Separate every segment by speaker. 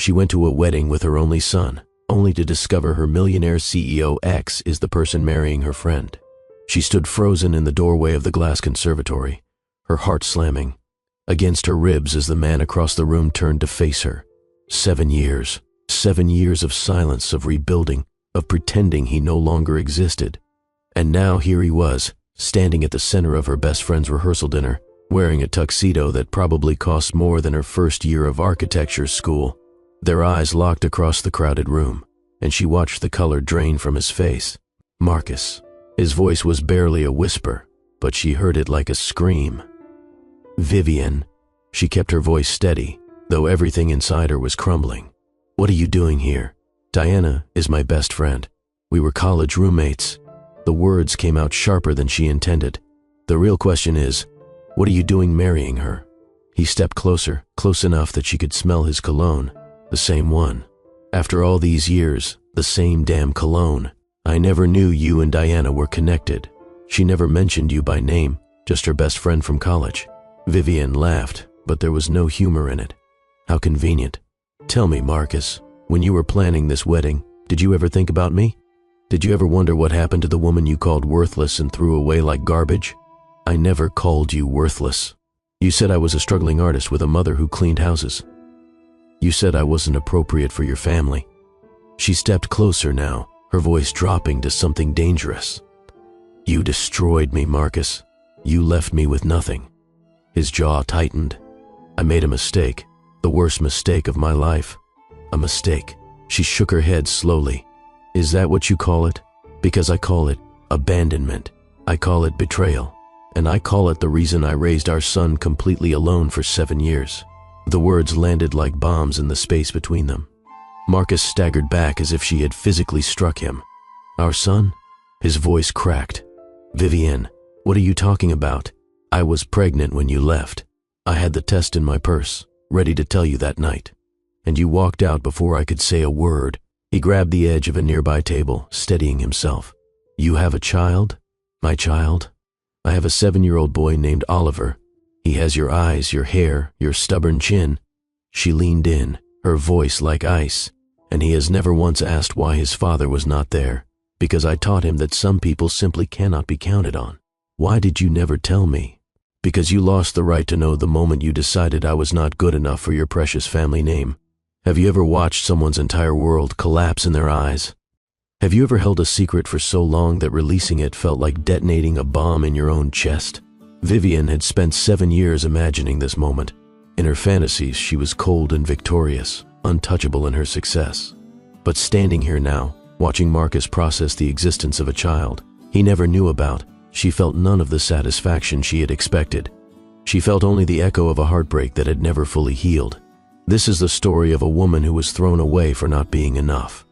Speaker 1: She went to a wedding with her only son, only to discover her Millionaire CEO Ex is the person marrying her friend. She stood frozen in the doorway of the glass conservatory, her heart slamming against her ribs as the man across the room turned to face her. 7 years. 7 years of silence, of rebuilding, of pretending he no longer existed. And now here he was, standing at the center of her best friend's rehearsal dinner, wearing a tuxedo that probably cost more than her first year of architecture school. Their eyes locked across the crowded room, and she watched the color drain from his face. Marcus. His voice was barely a whisper, but she heard it like a scream. Vivian. She kept her voice steady, though everything inside her was crumbling. What are you doing here? Diana is my best friend. We were college roommates. The words came out sharper than she intended. The real question is, what are you doing marrying her? He stepped closer, close enough that she could smell his cologne. The same one. After all these years, the same damn cologne. I never knew you and Diana were connected. She never mentioned you by name, just her best friend from college. Vivian laughed, but there was no humor in it. How convenient. Tell me, Marcus, when you were planning this wedding, did you ever think about me? Did you ever wonder what happened to the woman you called worthless and threw away like garbage? I never called you worthless. You said I was a struggling artist with a mother who cleaned houses. You said I wasn't appropriate for your family. She stepped closer now, her voice dropping to something dangerous. You destroyed me, Marcus. You left me with nothing. His jaw tightened. I made a mistake, the worst mistake of my life. A mistake. She shook her head slowly. Is that what you call it? Because I call it abandonment. I call it betrayal. And I call it the reason I raised our son completely alone for 7 years. The words landed like bombs in the space between them. Marcus staggered back as if she had physically struck him. Our son? His voice cracked. Vivian, what are you talking about? I was pregnant when you left. I had the test in my purse, ready to tell you that night. And you walked out before I could say a word. He grabbed the edge of a nearby table, steadying himself. You have a child? My child? I have a 7-year-old boy named Oliver. He has your eyes, your hair, your stubborn chin. She leaned in, her voice like ice. And he has never once asked why his father was not there, because I taught him that some people simply cannot be counted on. Why did you never tell me? Because you lost the right to know the moment you decided I was not good enough for your precious family name. Have you ever watched someone's entire world collapse in their eyes? Have you ever held a secret for so long that releasing it felt like detonating a bomb in your own chest? Vivian had spent 7 years imagining this moment. In her fantasies, she was cold and victorious, untouchable in her success. But standing here now, watching Marcus process the existence of a child he never knew about, she felt none of the satisfaction she had expected. She felt only the echo of a heartbreak that had never fully healed. This is the story of a woman who was thrown away for not being enough,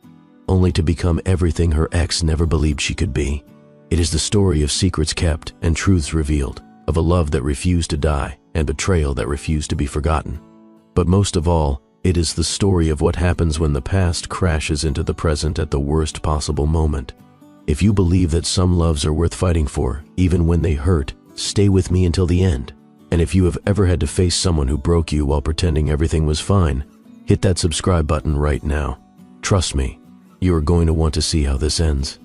Speaker 1: only to become everything her ex never believed she could be. It is the story of secrets kept and truths revealed, of a love that refused to die and betrayal that refused to be forgotten. But most of all, it is the story of what happens when the past crashes into the present at the worst possible moment. If you believe that some loves are worth fighting for, even when they hurt, stay with me until the end. And if you have ever had to face someone who broke you while pretending everything was fine, hit that subscribe button right now. Trust me, you are going to want to see how this ends.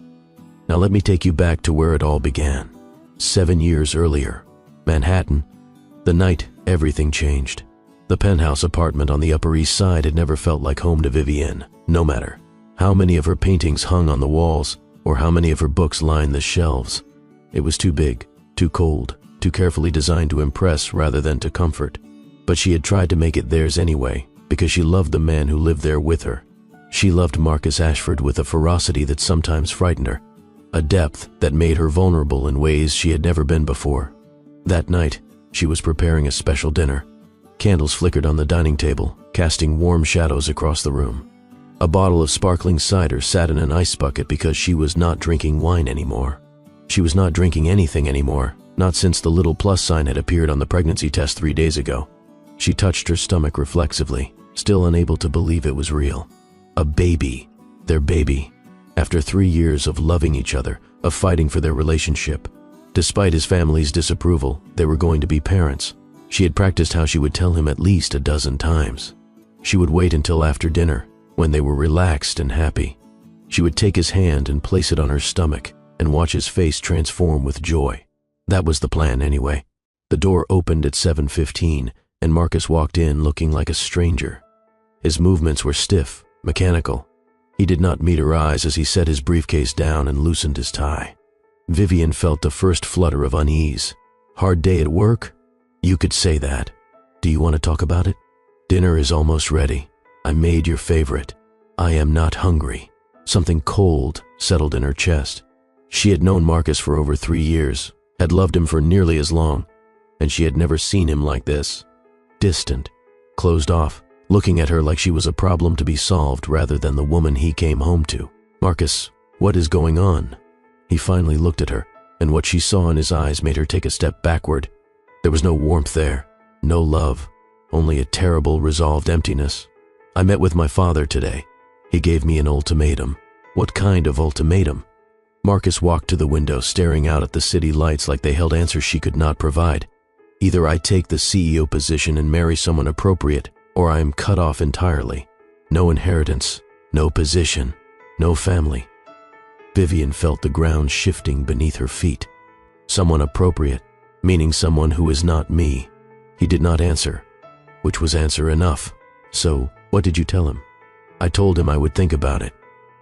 Speaker 1: Now let me take you back to where it all began. 7 years earlier, Manhattan. The night everything changed. The penthouse apartment on the Upper East Side had never felt like home to Vivian, no matter how many of her paintings hung on the walls or how many of her books lined the shelves. It was too big, too cold, too carefully designed to impress rather than to comfort. But she had tried to make it theirs anyway, because she loved the man who lived there with her. She loved Marcus Ashford with a ferocity that sometimes frightened her, a depth that made her vulnerable in ways she had never been before. That night, she was preparing a special dinner. Candles flickered on the dining table, casting warm shadows across the room. A bottle of sparkling cider sat in an ice bucket because she was not drinking wine anymore. She was not drinking anything anymore, not since the little plus sign had appeared on the pregnancy test 3 days ago. She touched her stomach reflexively, still unable to believe it was real. A baby. Their baby. After 3 years of loving each other, of fighting for their relationship. Despite his family's disapproval, they were going to be parents. She had practiced how she would tell him at least a dozen times. She would wait until after dinner, when they were relaxed and happy. She would take his hand and place it on her stomach and watch his face transform with joy. That was the plan anyway. The door opened at 7:15 and Marcus walked in looking like a stranger. His movements were stiff, mechanical. He did not meet her eyes as he set his briefcase down and loosened his tie. Vivian felt the first flutter of unease. Hard day at work? You could say that. Do you want to talk about it? Dinner is almost ready. I made your favorite. I am not hungry. Something cold settled in her chest. She had known Marcus for over 3 years, had loved him for nearly as long, and she had never seen him like this. Distant, closed off, looking at her like she was a problem to be solved rather than the woman he came home to. Marcus, what is going on? He finally looked at her, and what she saw in his eyes made her take a step backward. There was no warmth there, no love, only a terrible, resolved emptiness. I met with my father today. He gave me an ultimatum. What kind of ultimatum? Marcus walked to the window, staring out at the city lights like they held answers she could not provide. Either I take the CEO position and marry someone appropriate, or I am cut off entirely. No inheritance, no position, no family. Vivian felt the ground shifting beneath her feet. Someone appropriate, meaning someone who is not me. He did not answer, which was answer enough. So, what did you tell him? I told him I would think about it.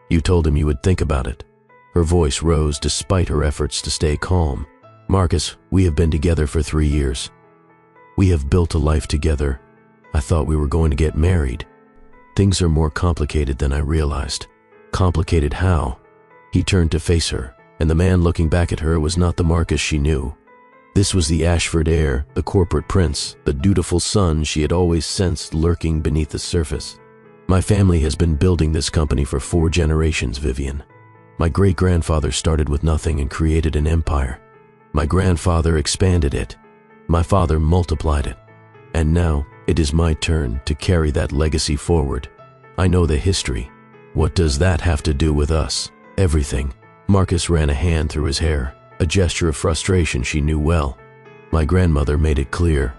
Speaker 1: You told him you would think about it. Her voice rose despite her efforts to stay calm. Marcus, we have been together for 3 years. We have built a life together. I thought we were going to get married. Things are more complicated than I realized. Complicated how? He turned to face her, and the man looking back at her was not the Marcus she knew. This was the Ashford heir, the corporate prince, the dutiful son she had always sensed lurking beneath the surface. My family has been building this company for 4 generations, Vivian. My great-grandfather started with nothing and created an empire. My grandfather expanded it. My father multiplied it. And now it is my turn to carry that legacy forward. I know the history. What does that have to do with us? Everything. Marcus ran a hand through his hair, a gesture of frustration she knew well. My grandmother made it clear.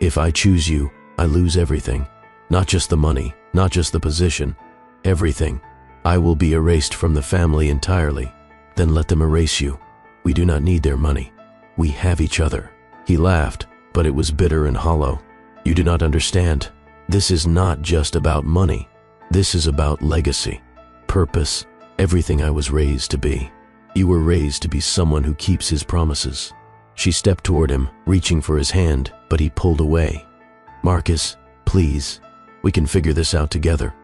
Speaker 1: If I choose you, I lose everything. Not just the money, not just the position. Everything. I will be erased from the family entirely. Then let them erase you. We do not need their money. We have each other. He laughed, but it was bitter and hollow. You do not understand. This is not just about money. This is about legacy, purpose, everything I was raised to be. You were raised to be someone who keeps his promises. She stepped toward him, reaching for his hand, but he pulled away. Marcus, please, we can figure this out together.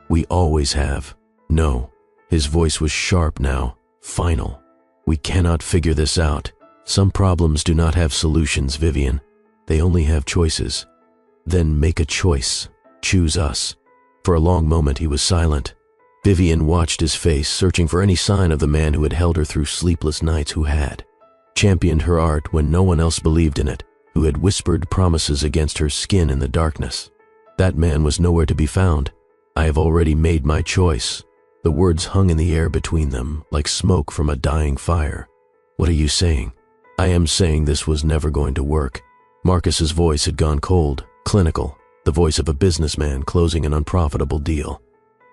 Speaker 1: We always have. No. His voice was sharp now, final. We cannot figure this out. Some problems do not have solutions, Vivian. They only have choices. Then make a choice. Choose us. For a long moment he was silent. Vivian watched his face, searching for any sign of the man who had held her through sleepless nights, who had championed her art when no one else believed in it, who had whispered promises against her skin in the darkness. That man was nowhere to be found. I have already made my choice. The words hung in the air between them, like smoke from a dying fire. What are you saying? I am saying this was never going to work. Marcus's voice had gone cold, clinical, the voice of a businessman closing an unprofitable deal.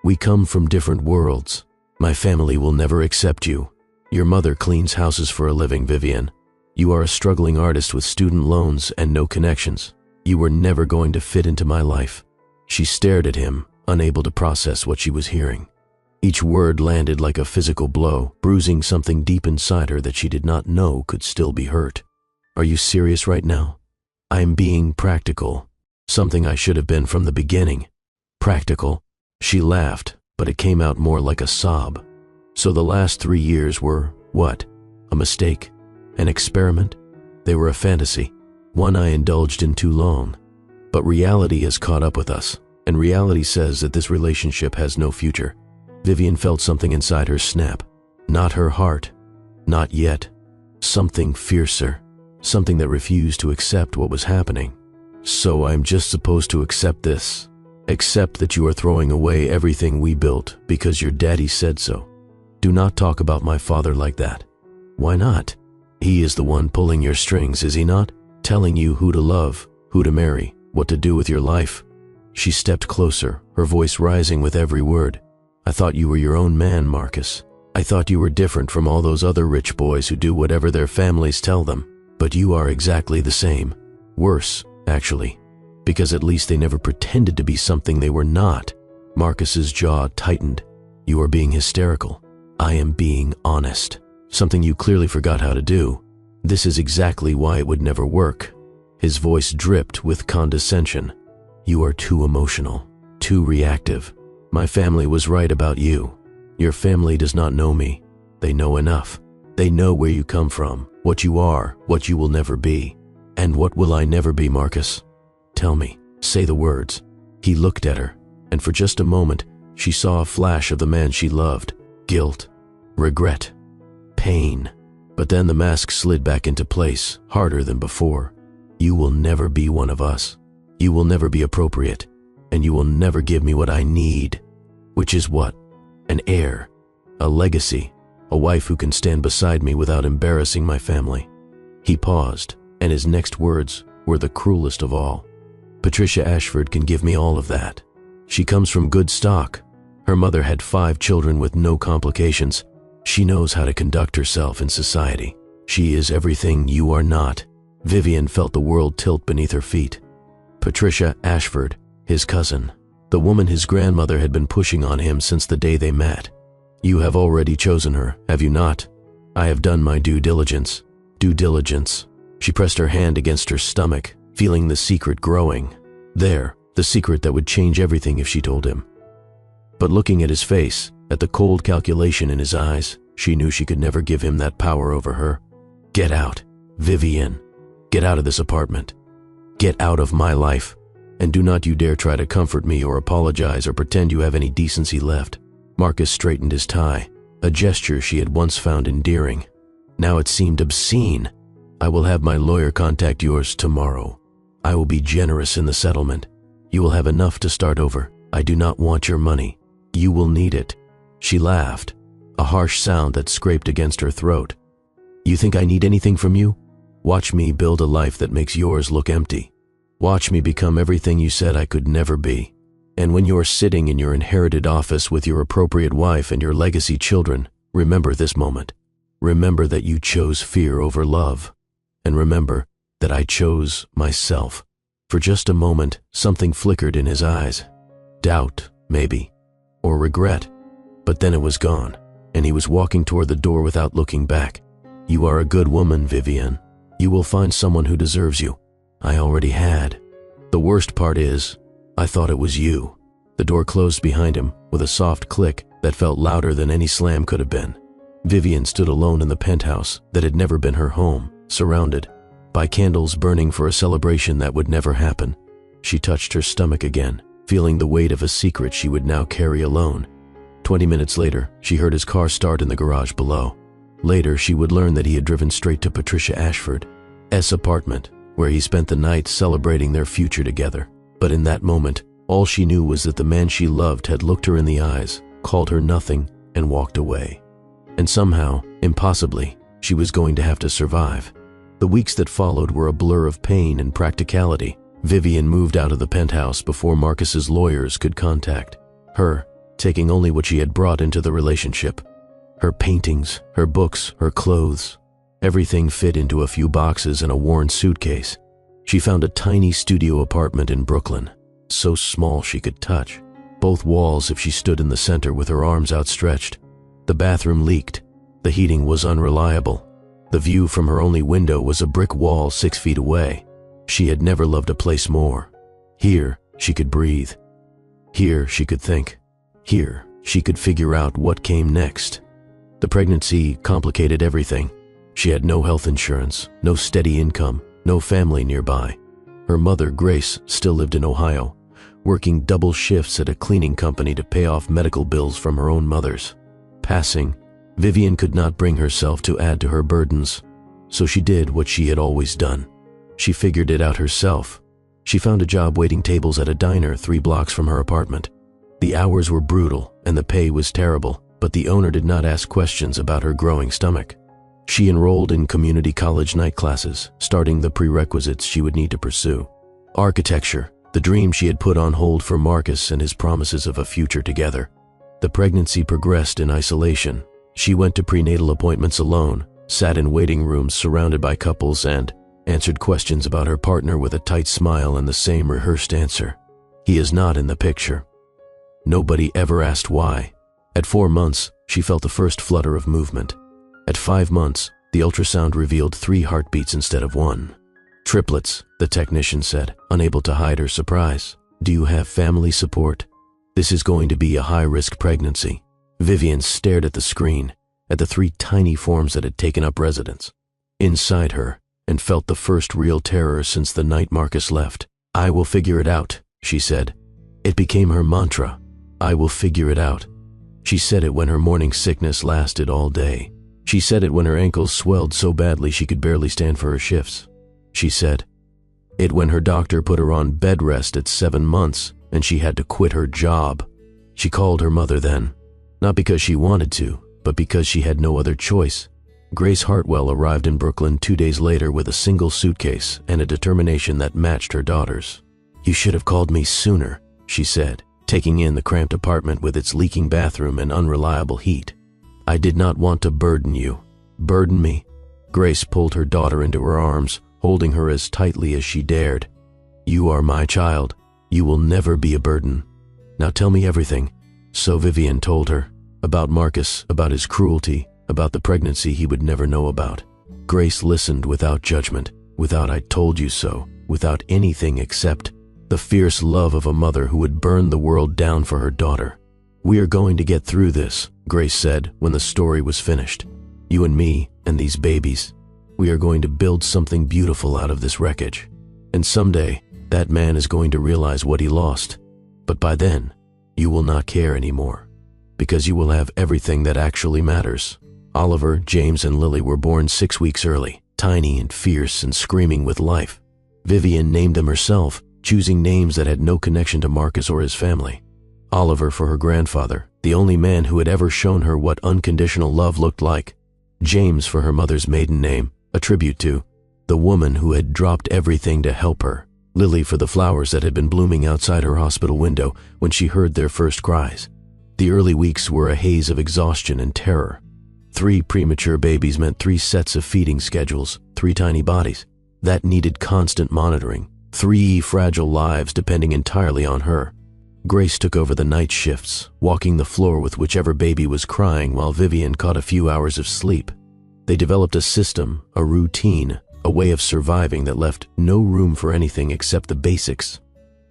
Speaker 1: We come from different worlds. My family will never accept you. Your mother cleans houses for a living, Vivian. You are a struggling artist with student loans and no connections. You were never going to fit into my life. She stared at him, unable to process what she was hearing. Each word landed like a physical blow, bruising something deep inside her that she did not know could still be hurt. Are you serious right now? I'm being practical. Something I should have been from the beginning. Practical. She laughed, but it came out more like a sob. So the last 3 years were, what? A mistake? An experiment? They were a fantasy, one I indulged in too long. But reality has caught up with us, and reality says that this relationship has no future. Vivian felt something inside her snap. Not her heart. Not yet. Something fiercer. Something that refused to accept what was happening. So I'm just supposed to accept this. Accept that you are throwing away everything we built because your daddy said so. Do not talk about my father like that. Why not? He is the one pulling your strings, is he not? Telling you who to love, who to marry, what to do with your life. She stepped closer, her voice rising with every word. "I thought you were your own man, Marcus. I thought you were different from all those other rich boys who do whatever their families tell them. But you are exactly the same. Worse, actually. Because at least they never pretended to be something they were not." Marcus's jaw tightened. "You are being hysterical. I am being honest. Something you clearly forgot how to do. This is exactly why it would never work." His voice dripped with condescension. "You are too emotional, too reactive. My family was right about you. Your family does not know me. They know enough. They know where you come from, what you are, what you will never be. And what will I never be, Marcus? Tell me, say the words." He looked at her, and for just a moment, she saw a flash of the man she loved. Guilt, regret, pain. But then the mask slid back into place, harder than before. "You will never be one of us. You will never be appropriate, and you will never give me what I need." Which is what? An heir, a legacy, a wife who can stand beside me without embarrassing my family. He paused, and his next words were the cruelest of all. "Patricia Ashford can give me all of that. She comes from good stock. Her mother had 5 children with no complications. She knows how to conduct herself in society. She is everything you are not." Vivian felt the world tilt beneath her feet. Patricia Ashford, his cousin, the woman his grandmother had been pushing on him since the day they met. "You have already chosen her, have you not?" "I have done my due diligence." Due diligence. She pressed her hand against her stomach, feeling the secret growing. There, the secret that would change everything if she told him. But looking at his face, at the cold calculation in his eyes, she knew she could never give him that power over her. "Get out, Vivian. Get out of this apartment. Get out of my life. And do not you dare try to comfort me or apologize or pretend you have any decency left." Marcus straightened his tie, a gesture she had once found endearing. Now it seemed obscene. "I will have my lawyer contact yours tomorrow. I will be generous in the settlement. You will have enough to start over. I do not want your money. You will need it." She laughed, a harsh sound that scraped against her throat. "You think I need anything from you? Watch me build a life that makes yours look empty. Watch me become everything you said I could never be. And when you are sitting in your inherited office with your appropriate wife and your legacy children, remember this moment. Remember that you chose fear over love. And remember that I chose myself." For just a moment, something flickered in his eyes. Doubt, maybe, or regret. But then it was gone, and he was walking toward the door without looking back. "You are a good woman, Vivian. You will find someone who deserves you. I already had. The worst part is, I thought it was you." The door closed behind him with a soft click that felt louder than any slam could have been. Vivian stood alone in the penthouse that had never been her home, surrounded by candles burning for a celebration that would never happen. She touched her stomach again, feeling the weight of a secret she would now carry alone. 20 minutes later, she heard his car start in the garage below. Later, she would learn that he had driven straight to Patricia Ashford's apartment, where he spent the night celebrating their future together. But in that moment, all she knew was that the man she loved had looked her in the eyes, called her nothing, and walked away. And somehow, impossibly, she was going to have to survive. The weeks that followed were a blur of pain and practicality. Vivian moved out of the penthouse before Marcus's lawyers could contact her, taking only what she had brought into the relationship. Her paintings, her books, her clothes. Everything fit into a few boxes and a worn suitcase. She found a tiny studio apartment in Brooklyn, so small she could touch both walls if she stood in the center with her arms outstretched. The bathroom leaked. The heating was unreliable. The view from her only window was a brick wall 6 feet away. She had never loved a place more. Here, she could breathe. Here, she could think. Here, she could figure out what came next. The pregnancy complicated everything. She had no health insurance, no steady income, no family nearby. Her mother, Grace, still lived in Ohio, working double shifts at a cleaning company to pay off medical bills from her own mother's passing. Vivian could not bring herself to add to her burdens, so she did what she had always done. She figured it out herself. She found a job waiting tables at a diner 3 blocks from her apartment. The hours were brutal and the pay was terrible, but the owner did not ask questions about her growing stomach. She enrolled in community college night classes, starting the prerequisites she would need to pursue. Architecture, the dream she had put on hold for Marcus and his promises of a future together. The pregnancy progressed in isolation. She went to prenatal appointments alone, sat in waiting rooms surrounded by couples, and answered questions about her partner with a tight smile and the same rehearsed answer: "He is not in the picture." Nobody ever asked why. At 4 months, she felt the first flutter of movement. At 5 months, the ultrasound revealed 3 heartbeats instead of 1. "Triplets," the technician said, unable to hide her surprise. "Do you have family support? This is going to be a high-risk pregnancy." Vivian stared at the screen, at the 3 tiny forms that had taken up residence inside her, and felt the first real terror since the night Marcus left. "I will figure it out," she said. It became her mantra. "I will figure it out." She said it when her morning sickness lasted all day. She said it when her ankles swelled so badly she could barely stand for her shifts. She said it when her doctor put her on bed rest at 7 months and she had to quit her job. She called her mother then, not because she wanted to, but because she had no other choice. Grace Hartwell arrived in Brooklyn 2 days later with a single suitcase and a determination that matched her daughter's. "You should have called me sooner," she said, taking in the cramped apartment with its leaking bathroom and unreliable heat. "I did not want to burden you." "Burden me?" Grace pulled her daughter into her arms, holding her as tightly as she dared. "You are my child. You will never be a burden. Now tell me everything." So Vivian told her, about Marcus, about his cruelty, about the pregnancy he would never know about. Grace listened without judgment, without "I told you so," without anything except the fierce love of a mother who would burn the world down for her daughter. "We are going to get through this," Grace said when the story was finished. "You and me and these babies. We are going to build something beautiful out of this wreckage. And someday, that man is going to realize what he lost. But by then, you will not care anymore, because you will have everything that actually matters." Oliver, James, and Lily were born 6 weeks early, tiny and fierce and screaming with life. Vivian named them herself, choosing names that had no connection to Marcus or his family. Oliver for her grandfather, the only man who had ever shown her what unconditional love looked like. James for her mother's maiden name, a tribute to the woman who had dropped everything to help her. Lily for the flowers that had been blooming outside her hospital window when she heard their first cries. The early weeks were a haze of exhaustion and terror. 3 premature babies meant 3 sets of feeding schedules, 3 tiny bodies that needed constant monitoring, 3 fragile lives depending entirely on her. Grace took over the night shifts, walking the floor with whichever baby was crying while Vivian caught a few hours of sleep. They developed a system, a routine, a way of surviving that left no room for anything except the basics.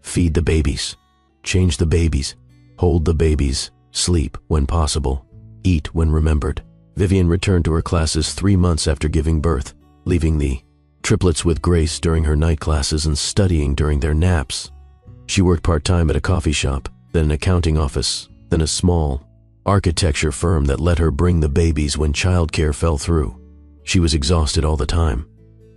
Speaker 1: Feed the babies, change the babies, hold the babies, sleep when possible, eat when remembered. Vivian returned to her classes 3 months after giving birth, leaving the triplets with Grace during her night classes and studying during their naps. She worked part-time at a coffee shop, then an accounting office, then a small architecture firm that let her bring the babies when childcare fell through. She was exhausted all the time.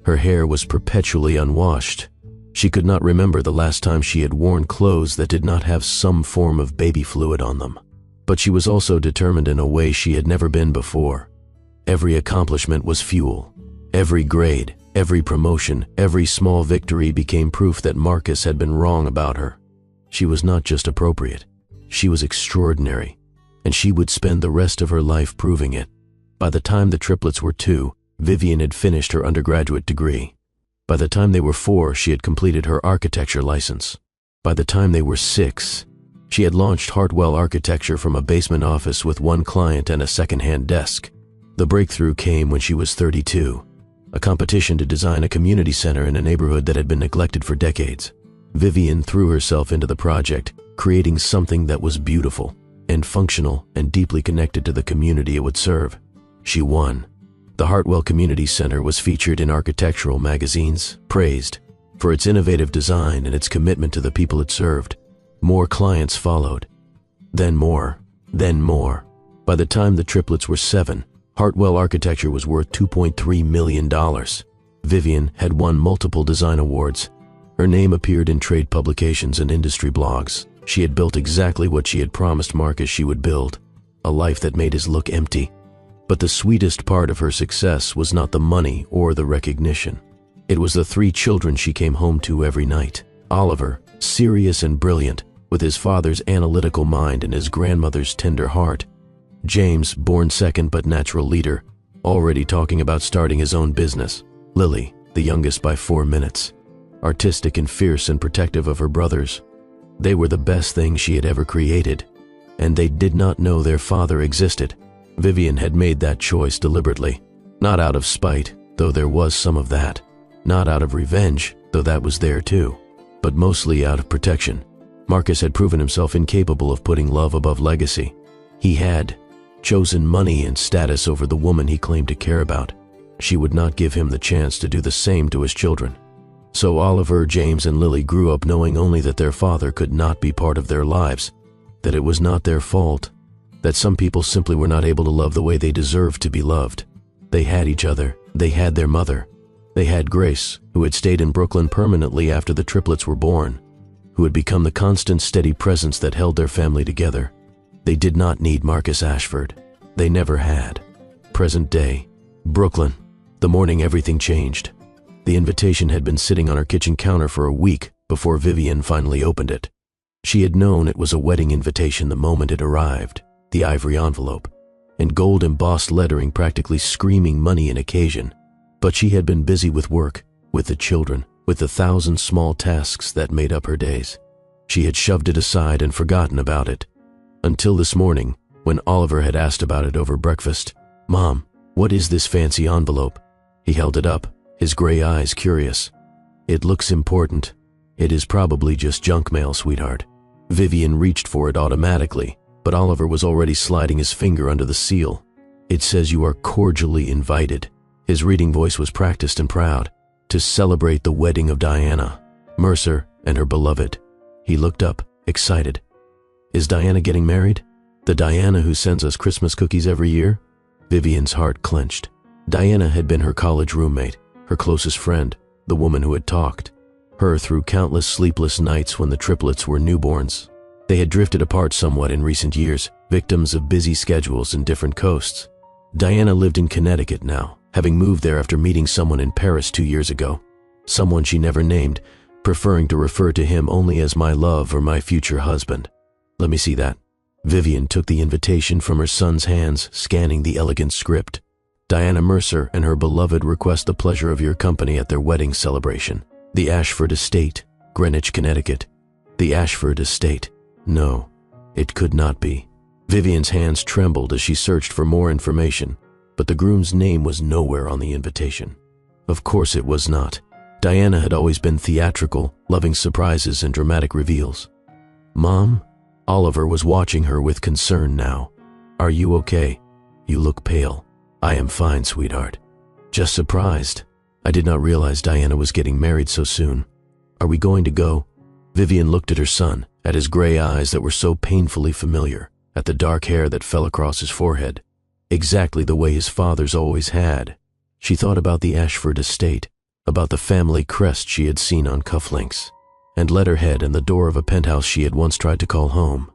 Speaker 1: Her hair was perpetually unwashed. She could not remember the last time she had worn clothes that did not have some form of baby fluid on them. But she was also determined in a way she had never been before. Every accomplishment was fuel. Every grade, every promotion, every small victory became proof that Marcus had been wrong about her. She was not just appropriate. She was extraordinary, and she would spend the rest of her life proving it. By the time the triplets were 2, Vivian had finished her undergraduate degree. By the time they were 4, she had completed her architecture license. By the time they were 6, she had launched Hartwell Architecture from a basement office with 1 client and a second-hand desk. The breakthrough came when she was 32, a competition to design a community center in a neighborhood that had been neglected for decades. Vivian threw herself into the project, creating something that was beautiful and functional and deeply connected to the community it would serve. She won. The Hartwell Community Center was featured in architectural magazines, praised for its innovative design and its commitment to the people it served. More clients followed. Then more. Then more. By the time the triplets were 7, Hartwell Architecture was worth $2.3 million. Vivian had won multiple design awards. Her name appeared in trade publications and industry blogs. She had built exactly what she had promised Marcus she would build, a life that made his look empty. But the sweetest part of her success was not the money or the recognition. It was the 3 children she came home to every night. Oliver, serious and brilliant, with his father's analytical mind and his grandmother's tender heart. James, born second but natural leader, already talking about starting his own business. Lily, the youngest by 4 minutes, artistic and fierce and protective of her brothers. They were the best thing she had ever created, and they did not know their father existed. Vivian had made that choice deliberately, not out of spite, though there was some of that, not out of revenge, though that was there too, but mostly out of protection. Marcus had proven himself incapable of putting love above legacy. He had chosen money and status over the woman he claimed to care about. She would not give him the chance to do the same to his children. So Oliver, James, and Lily grew up knowing only that their father could not be part of their lives, that it was not their fault, that some people simply were not able to love the way they deserved to be loved. They had each other. They had their mother. They had Grace, who had stayed in Brooklyn permanently after the triplets were born, who had become the constant, steady presence that held their family together. They did not need Marcus Ashford. They never had. Present day, Brooklyn. The morning everything changed. The invitation had been sitting on her kitchen counter for a week before Vivian finally opened it. She had known it was a wedding invitation the moment it arrived, the ivory envelope, and gold-embossed lettering practically screaming money and occasion. But she had been busy with work, with the children, with the 1,000 small tasks that made up her days. She had shoved it aside and forgotten about it. Until this morning, when Oliver had asked about it over breakfast. "Mom, what is this fancy envelope?" He held it up, his gray eyes curious. "It looks important. It is probably just junk mail, sweetheart." Vivian reached for it automatically, but Oliver was already sliding his finger under the seal. "It says you are cordially invited." His reading voice was practiced and proud. "To celebrate the wedding of Diana, Mercer, and her beloved." He looked up, excited. "Is Diana getting married? The Diana who sends us Christmas cookies every year?" Vivian's heart clenched. Diana had been her college roommate, her closest friend, the woman who had talked her through countless sleepless nights when the triplets were newborns. They had drifted apart somewhat in recent years, victims of busy schedules and different coasts. Diana lived in Connecticut now, having moved there after meeting someone in Paris 2 years ago. Someone she never named, preferring to refer to him only as my love or my future husband. "Let me see that." Vivian took the invitation from her son's hands, scanning the elegant script. "Diana Mercer and her beloved request the pleasure of your company at their wedding celebration. The Ashford Estate, Greenwich, Connecticut." The Ashford Estate. No, it could not be. Vivian's hands trembled as she searched for more information, but the groom's name was nowhere on the invitation. Of course it was not. Diana had always been theatrical, loving surprises and dramatic reveals. "Mom?" Oliver was watching her with concern now. "Are you okay? You look pale." "I am fine, sweetheart. Just surprised. I did not realize Diana was getting married so soon. Are we going to go?" Vivian looked at her son, at his gray eyes that were so painfully familiar, at the dark hair that fell across his forehead, exactly the way his father's always had. She thought about the Ashford Estate, about the family crest she had seen on cufflinks, and let her head in the door of a penthouse she had once tried to call home.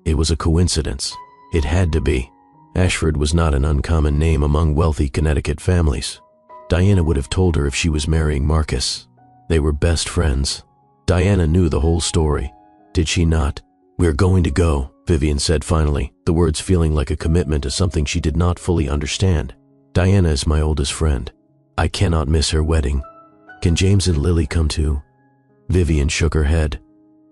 Speaker 1: It was a coincidence. It had to be. Ashford was not an uncommon name among wealthy Connecticut families. Diana would have told her if she was marrying Marcus. They were best friends. Diana knew the whole story. Did she not? "We're going to go," Vivian said finally, the words feeling like a commitment to something she did not fully understand. "Diana is my oldest friend. I cannot miss her wedding. Can James and Lily come too?" Vivian shook her head.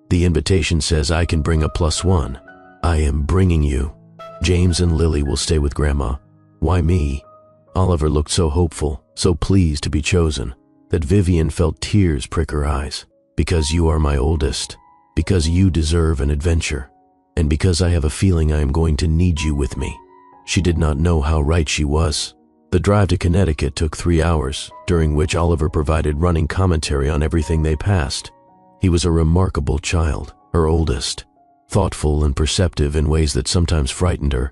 Speaker 1: "The invitation says I can bring a +1. I am bringing you. James and Lily will stay with Grandma. Why me?" Oliver looked so hopeful, so pleased to be chosen, that Vivian felt tears prick her eyes. "Because you are my oldest. Because you deserve an adventure. And because I have a feeling I am going to need you with me." She did not know how right she was. The drive to Connecticut took 3 hours, during which Oliver provided running commentary on everything they passed. He was a remarkable child, her oldest, thoughtful and perceptive in ways that sometimes frightened her.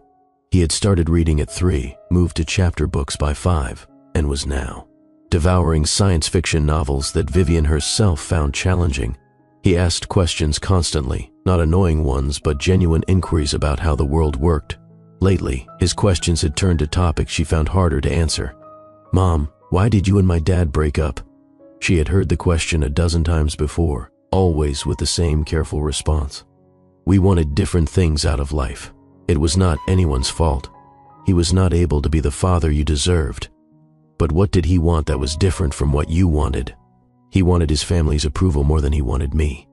Speaker 1: He had started reading at 3, moved to chapter books by 5, and was now devouring science fiction novels that Vivian herself found challenging. He asked questions constantly, not annoying ones, but genuine inquiries about how the world worked. Lately, his questions had turned to topics she found harder to answer. "Mom, why did you and my dad break up?" She had heard the question a dozen times before, always with the same careful response. We wanted different things out of life. It was not anyone's fault. He was not able to be the father you deserved. But what did he want that was different from what you wanted? He wanted his family's approval more than he wanted me.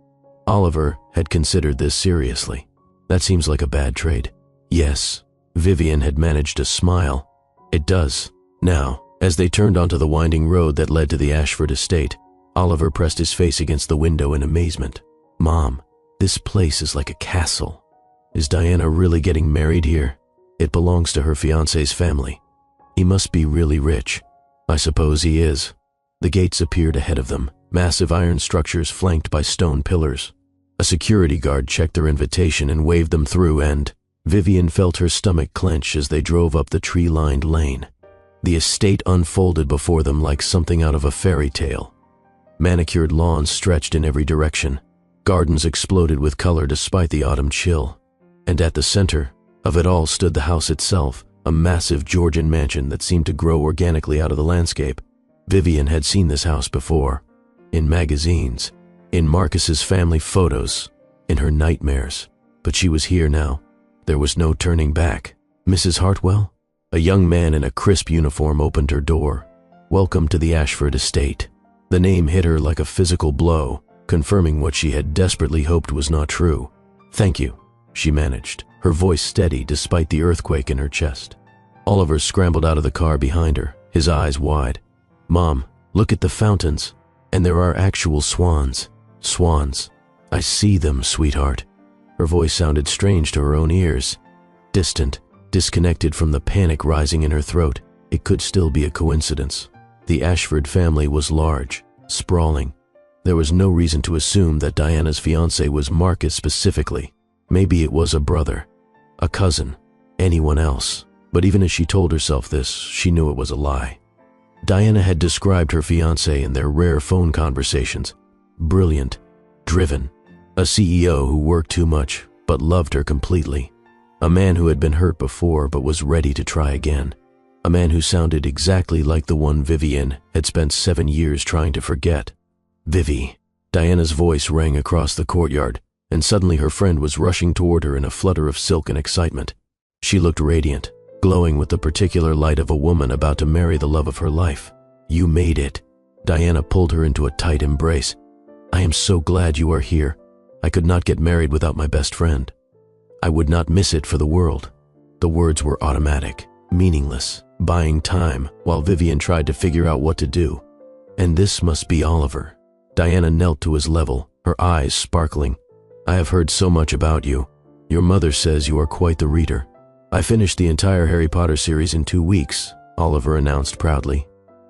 Speaker 1: Oliver had considered this seriously. That seems like a bad trade. Yes, Vivian had managed to smile. It does. Now, as they turned onto the winding road that led to the Ashford estate, Oliver pressed his face against the window in amazement. Mom, this place is like a castle. Is Diana really getting married here? It belongs to her fiancé's family. He must be really rich. I suppose he is. The gates appeared ahead of them, massive iron structures flanked by stone pillars. A security guard checked their invitation and waved them through, and Vivian felt her stomach clench as they drove up the tree-lined lane. The estate unfolded before them like something out of a fairy tale. Manicured lawns stretched in every direction. Gardens exploded with color despite the autumn chill. And at the center of it all stood the house itself, a massive Georgian mansion that seemed to grow organically out of the landscape. Vivian had seen this house before. In magazines, in Marcus's family photos, in her nightmares. But she was here now. There was no turning back. Mrs. Hartwell? A young man in a crisp uniform opened her door. Welcome to the Ashford estate. The name hit her like a physical blow, confirming what she had desperately hoped was not true. Thank you, she managed, her voice steady despite the earthquake in her chest. Oliver scrambled out of the car behind her, his eyes wide. Mom, look at the fountains. And there are actual swans. Swans. I see them, sweetheart. Her voice sounded strange to her own ears. Distant, disconnected from the panic rising in her throat. It could still be a coincidence. The Ashford family was large, sprawling. There was no reason to assume that Diana's fiancé was Marcus specifically. Maybe it was a brother, a cousin, anyone else. But even as she told herself this, she knew it was a lie. Diana had described her fiancé in their rare phone conversations. Brilliant, driven, a CEO who worked too much but loved her completely. A man who had been hurt before but was ready to try again. A man who sounded exactly like the one Vivian had spent 7 years trying to forget. Vivi. Diana's voice rang across the courtyard, and suddenly her friend was rushing toward her in a flutter of silk and excitement. She looked radiant, glowing with the particular light of a woman about to marry the love of her life. You made it. Diana pulled her into a tight embrace. I am so glad you are here. I could not get married without my best friend. I would not miss it for the world. The words were automatic, meaningless, buying time while Vivian tried to figure out what to do. And this must be Oliver. Diana knelt to his level, her eyes sparkling. I have heard so much about you. Your mother says you are quite the reader. I finished the entire Harry Potter series in 2 weeks, Oliver announced proudly.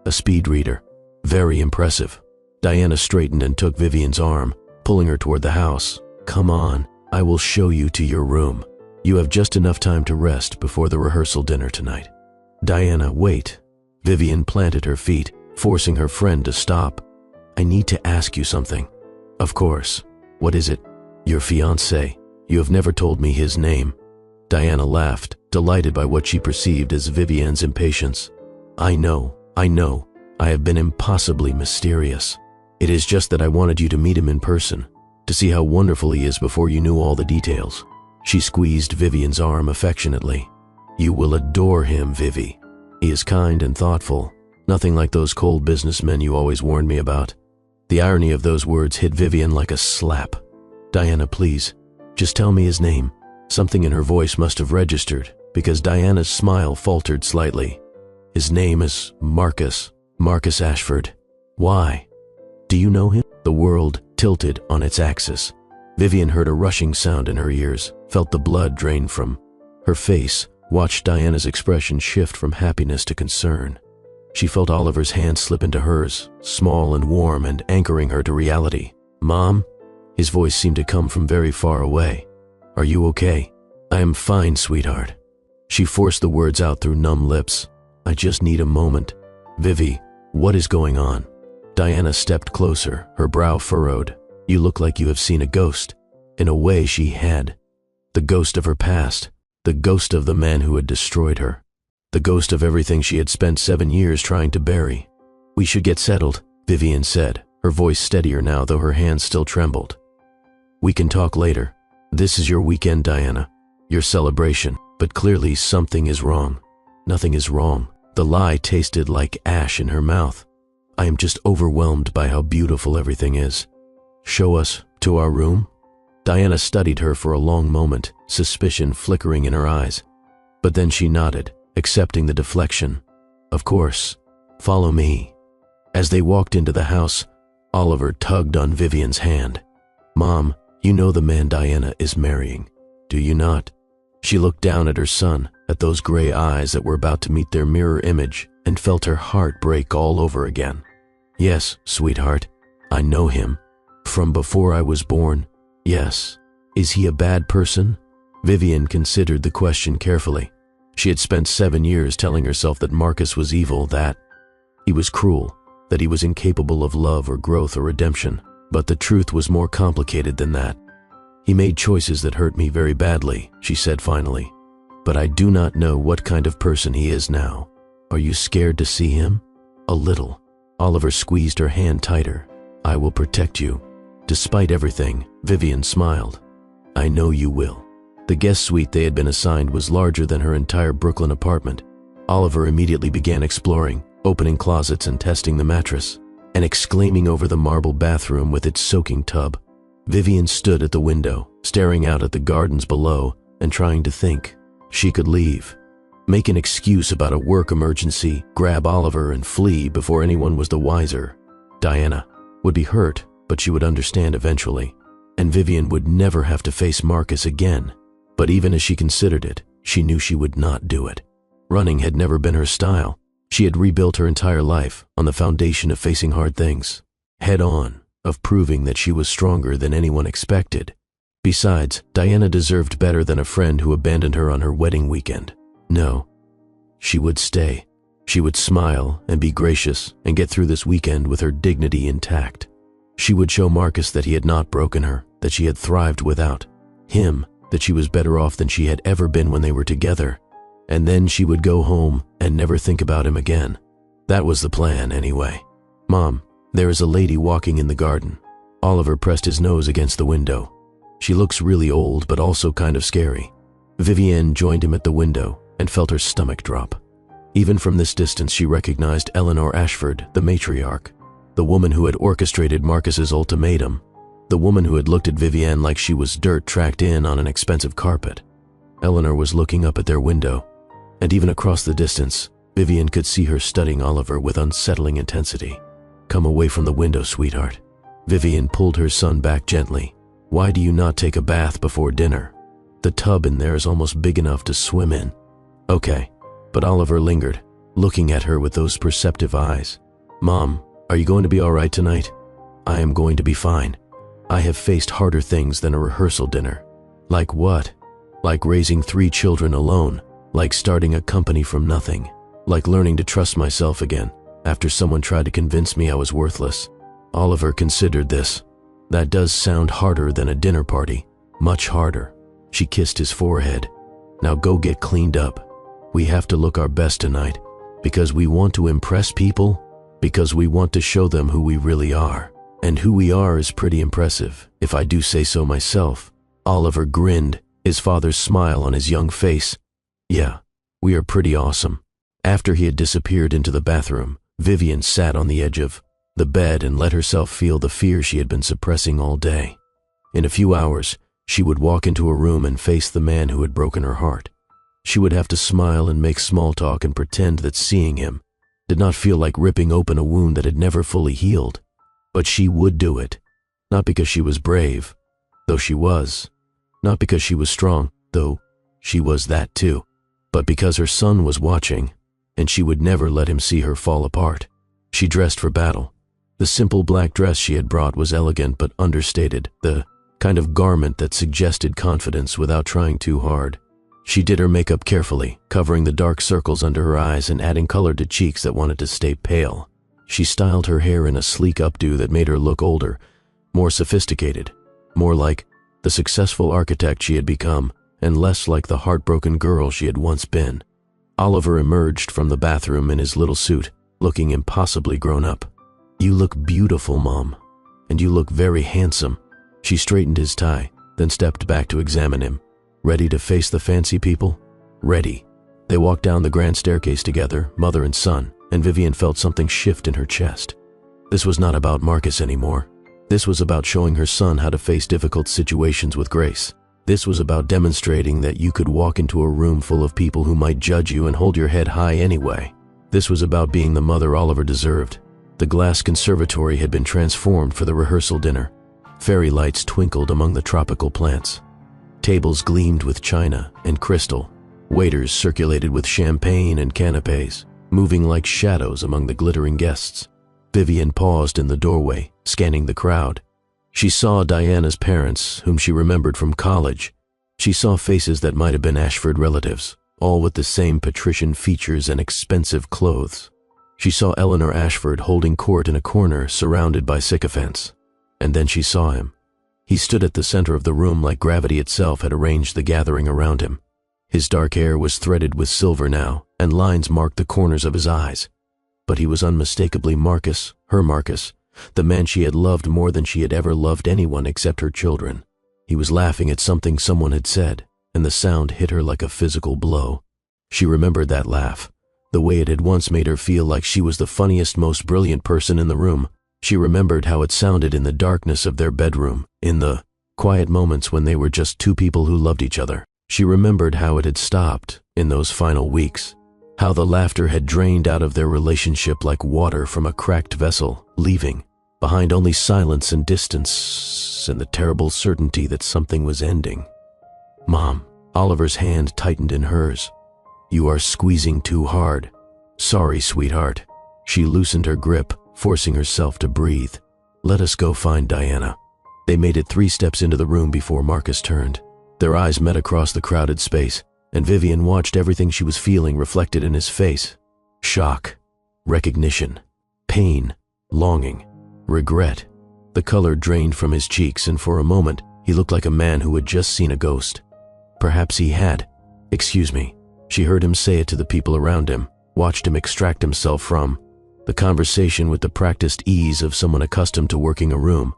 Speaker 1: A speed reader. Very impressive. Diana straightened and took Vivian's arm, pulling her toward the house. Come on, I will show you to your room. You have just enough time to rest before the rehearsal dinner tonight. Diana, wait. Vivian planted her feet, forcing her friend to stop. I need to ask you something. Of course. What is it? Your fiancé. You have never told me his name. Diana laughed, delighted by what she perceived as Vivian's impatience. I know. I have been impossibly mysterious. It is just that I wanted you to meet him in person, to see how wonderful he is before you knew all the details. She squeezed Vivian's arm affectionately. You will adore him, Vivi. He is kind and thoughtful, nothing like those cold businessmen you always warned me about. The irony of those words hit Vivian like a slap. Diana, please, just tell me his name. Something in her voice must have registered, because Diana's smile faltered slightly. His name is Marcus Ashford. Why? Do you know him? The world tilted on its axis. Vivian heard a rushing sound in her ears, felt the blood drain from her face, watched Diana's expression shift from happiness to concern. She felt Oliver's hand slip into hers, small and warm and anchoring her to reality. Mom? His voice seemed to come from very far away. Are you okay? I am fine, sweetheart. She forced the words out through numb lips. I just need a moment. Vivi, what is going on? Diana stepped closer, her brow furrowed. You look like you have seen a ghost. In a way, she had. The ghost of her past. The ghost of the man who had destroyed her. The ghost of everything she had spent 7 years trying to bury. We should get settled, Vivian said, her voice steadier now though her hands still trembled. "We can talk later. This is your weekend, Diana. Your celebration, but clearly something is wrong." "Nothing is wrong." The lie tasted like ash in her mouth. "I am just overwhelmed by how beautiful everything is. Show us to our room?" Diana studied her for a long moment, suspicion flickering in her eyes. But then she nodded, accepting the deflection. "Of course. Follow me." As they walked into the house, Oliver tugged on Vivian's hand. "Mom, you know the man Diana is marrying, do you not?" She looked down at her son, at those gray eyes that were about to meet their mirror image, and felt her heart break all over again. "Yes, sweetheart, I know him. From before I was born, yes. Is he a bad person?" Vivian considered the question carefully. She had spent 7 years telling herself that Marcus was evil, that he was cruel, that he was incapable of love or growth or redemption. But the truth was more complicated than that. "He made choices that hurt me very badly," she said finally. "But I do not know what kind of person he is now. Are you scared to see him?" "A little." Oliver squeezed her hand tighter. "I will protect you." Despite everything, Vivian smiled. "I know you will." The guest suite they had been assigned was larger than her entire Brooklyn apartment. Oliver immediately began exploring, opening closets and testing the mattress, and exclaiming over the marble bathroom with its soaking tub. Vivian stood at the window, staring out at the gardens below and trying to think. She could leave, make an excuse about a work emergency, grab Oliver and flee before anyone was the wiser. Diana would be hurt, but she would understand eventually, and Vivian would never have to face Marcus again. But even as she considered it, she knew she would not do it. Running had never been her style. She had rebuilt her entire life on the foundation of facing hard things, head on, of proving that she was stronger than anyone expected. Besides, Diana deserved better than a friend who abandoned her on her wedding weekend. No, she would stay. She would smile and be gracious and get through this weekend with her dignity intact. She would show Marcus that he had not broken her, that she had thrived without him, that she was better off than she had ever been when they were together. And then she would go home and never think about him again. That was the plan, anyway. "Mom, there is a lady walking in the garden." Oliver pressed his nose against the window. "She looks really old, but also kind of scary." Vivian joined him at the window and felt her stomach drop. Even from this distance, she recognized Eleanor Ashford, the matriarch, the woman who had orchestrated Marcus's ultimatum, the woman who had looked at Vivian like she was dirt tracked in on an expensive carpet. Eleanor was looking up at their window, and even across the distance, Vivian could see her studying Oliver with unsettling intensity. "Come away from the window, sweetheart." Vivian pulled her son back gently. "Why do you not take a bath before dinner? The tub in there is almost big enough to swim in." "Okay." But Oliver lingered, looking at her with those perceptive eyes. "Mom, are you going to be all right tonight?" "I am going to be fine. I have faced harder things than a rehearsal dinner." "Like what?" "Like raising 3 children alone. Like starting a company from nothing. Like learning to trust myself again after someone tried to convince me I was worthless." Oliver considered this. "That does sound harder than a dinner party. Much harder." She kissed his forehead. "Now go get cleaned up. We have to look our best tonight, because we want to impress people, because we want to show them who we really are. And who we are is pretty impressive, if I do say so myself." Oliver grinned, his father's smile on his young face. "Yeah, we are pretty awesome." After he had disappeared into the bathroom, Vivian sat on the edge of the bed and let herself feel the fear she had been suppressing all day. In a few hours, she would walk into a room and face the man who had broken her heart. She would have to smile and make small talk and pretend that seeing him did not feel like ripping open a wound that had never fully healed. But she would do it, not because she was brave, though she was, not because she was strong, though she was that too, but because her son was watching, and she would never let him see her fall apart. She dressed for battle. The simple black dress she had brought was elegant but understated, the kind of garment that suggested confidence without trying too hard. She did her makeup carefully, covering the dark circles under her eyes and adding color to cheeks that wanted to stay pale. She styled her hair in a sleek updo that made her look older, more sophisticated, more like the successful architect she had become, and less like the heartbroken girl she had once been. Oliver emerged from the bathroom in his little suit, looking impossibly grown up. "You look beautiful, Mom. And you look very handsome." She straightened his tie, then stepped back to examine him. Ready to face the fancy people? Ready. They walked down the grand staircase together, mother and son, and Vivian felt something shift in her chest. This was not about Marcus anymore. This was about showing her son how to face difficult situations with grace. This was about demonstrating that you could walk into a room full of people who might judge you and hold your head high anyway. This was about being the mother Oliver deserved. The glass conservatory had been transformed for the rehearsal dinner. Fairy lights twinkled among the tropical plants. Tables gleamed with china and crystal. Waiters circulated with champagne and canapes, moving like shadows among the glittering guests. Vivian paused in the doorway, scanning the crowd. She saw Diana's parents, whom she remembered from college. She saw faces that might have been Ashford relatives, all with the same patrician features and expensive clothes. She saw Eleanor Ashford holding court in a corner, surrounded by sycophants. And then she saw him. He stood at the center of the room like gravity itself had arranged the gathering around him. His dark hair was threaded with silver now, and lines marked the corners of his eyes. But he was unmistakably Marcus, her Marcus, the man she had loved more than she had ever loved anyone except her children. He was laughing at something someone had said, and the sound hit her like a physical blow. She remembered that laugh, the way it had once made her feel like she was the funniest, most brilliant person in the room. She remembered how it sounded in the darkness of their bedroom, in the quiet moments when they were just two people who loved each other. She remembered how it had stopped in those final weeks, how the laughter had drained out of their relationship like water from a cracked vessel, leaving behind only silence and distance and the terrible certainty that something was ending. "Mom," Oliver's hand tightened in hers. "You are squeezing too hard." "Sorry, sweetheart." She loosened her grip, forcing herself to breathe. "Let us go find Diana." They made it 3 steps into the room before Marcus turned. Their eyes met across the crowded space, and Vivian watched everything she was feeling reflected in his face. Shock, recognition, pain, longing, regret. The color drained from his cheeks, and for a moment, he looked like a man who had just seen a ghost. Perhaps he had. "Excuse me." She heard him say it to the people around him, watched him extract himself from the conversation with the practiced ease of someone accustomed to working a room.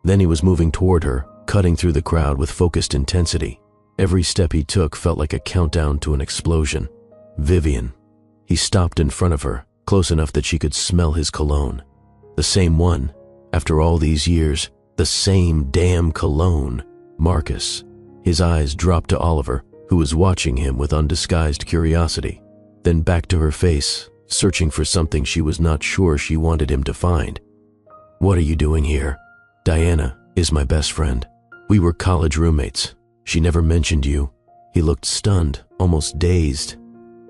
Speaker 1: Then he was moving toward her, cutting through the crowd with focused intensity. Every step he took felt like a countdown to an explosion. Vivian. He stopped in front of her, close enough that she could smell his cologne. The same one. After all these years, the same damn cologne. Marcus. His eyes dropped to Oliver, who was watching him with undisguised curiosity. Then back to her face, searching for something she was not sure she wanted him to find. "What are you doing here?" "Diana is my best friend. We were college roommates. She never mentioned you." He looked stunned, almost dazed.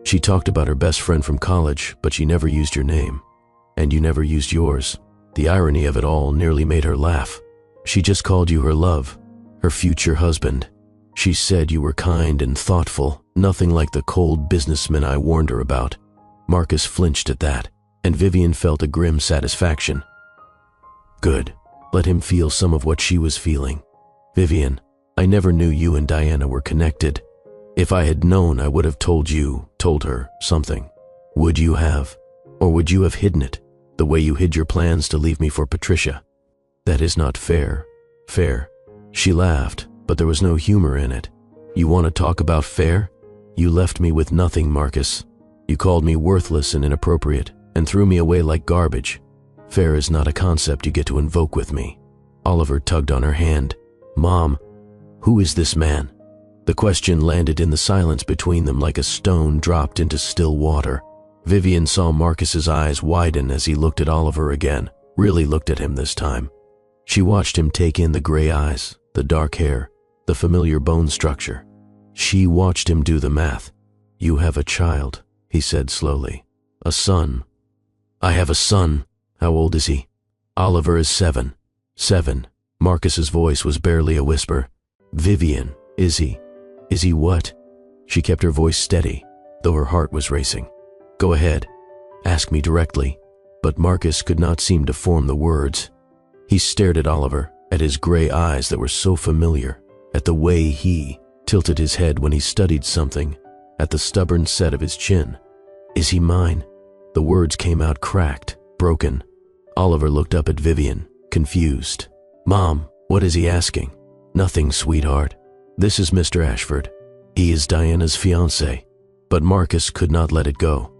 Speaker 1: "She talked about her best friend from college, but she never used your name. And you never used yours." The irony of it all nearly made her laugh. "She just called you her love, her future husband. She said you were kind and thoughtful, nothing like the cold businessman I warned her about." Marcus flinched at that, and Vivian felt a grim satisfaction. Good. Let him feel some of what she was feeling. "Vivian, I never knew you and Diana were connected. If I had known, I would have told her something. Would you have? Or would you have hidden it, the way you hid your plans to leave me for Patricia? That is not fair." "Fair?" She laughed, but there was no humor in it. "You want to talk about fair? You left me with nothing, Marcus. You called me worthless and inappropriate, and threw me away like garbage. Fair is not a concept you get to invoke with me." Oliver tugged on her hand. "Mom, who is this man?" The question landed in the silence between them like a stone dropped into still water. Vivian saw Marcus's eyes widen as he looked at Oliver again, really looked at him this time. She watched him take in the gray eyes, the dark hair, the familiar bone structure. She watched him do the math. "You have a child," he said slowly. "A son." "I have a son. How old is he?" "Oliver is 7. 7. Marcus's voice was barely a whisper. "Vivian, is he? Is he what?" She kept her voice steady, though her heart was racing. "Go ahead. Ask me directly." But Marcus could not seem to form the words. He stared at Oliver, at his gray eyes that were so familiar, at the way he tilted his head when he studied something, at the stubborn set of his chin. "Is he mine?" The words came out cracked, broken. Oliver looked up at Vivian, confused. "Mom, what is he asking?" "Nothing, sweetheart. This is Mr. Ashford. He is Diana's fiancé." But Marcus could not let it go.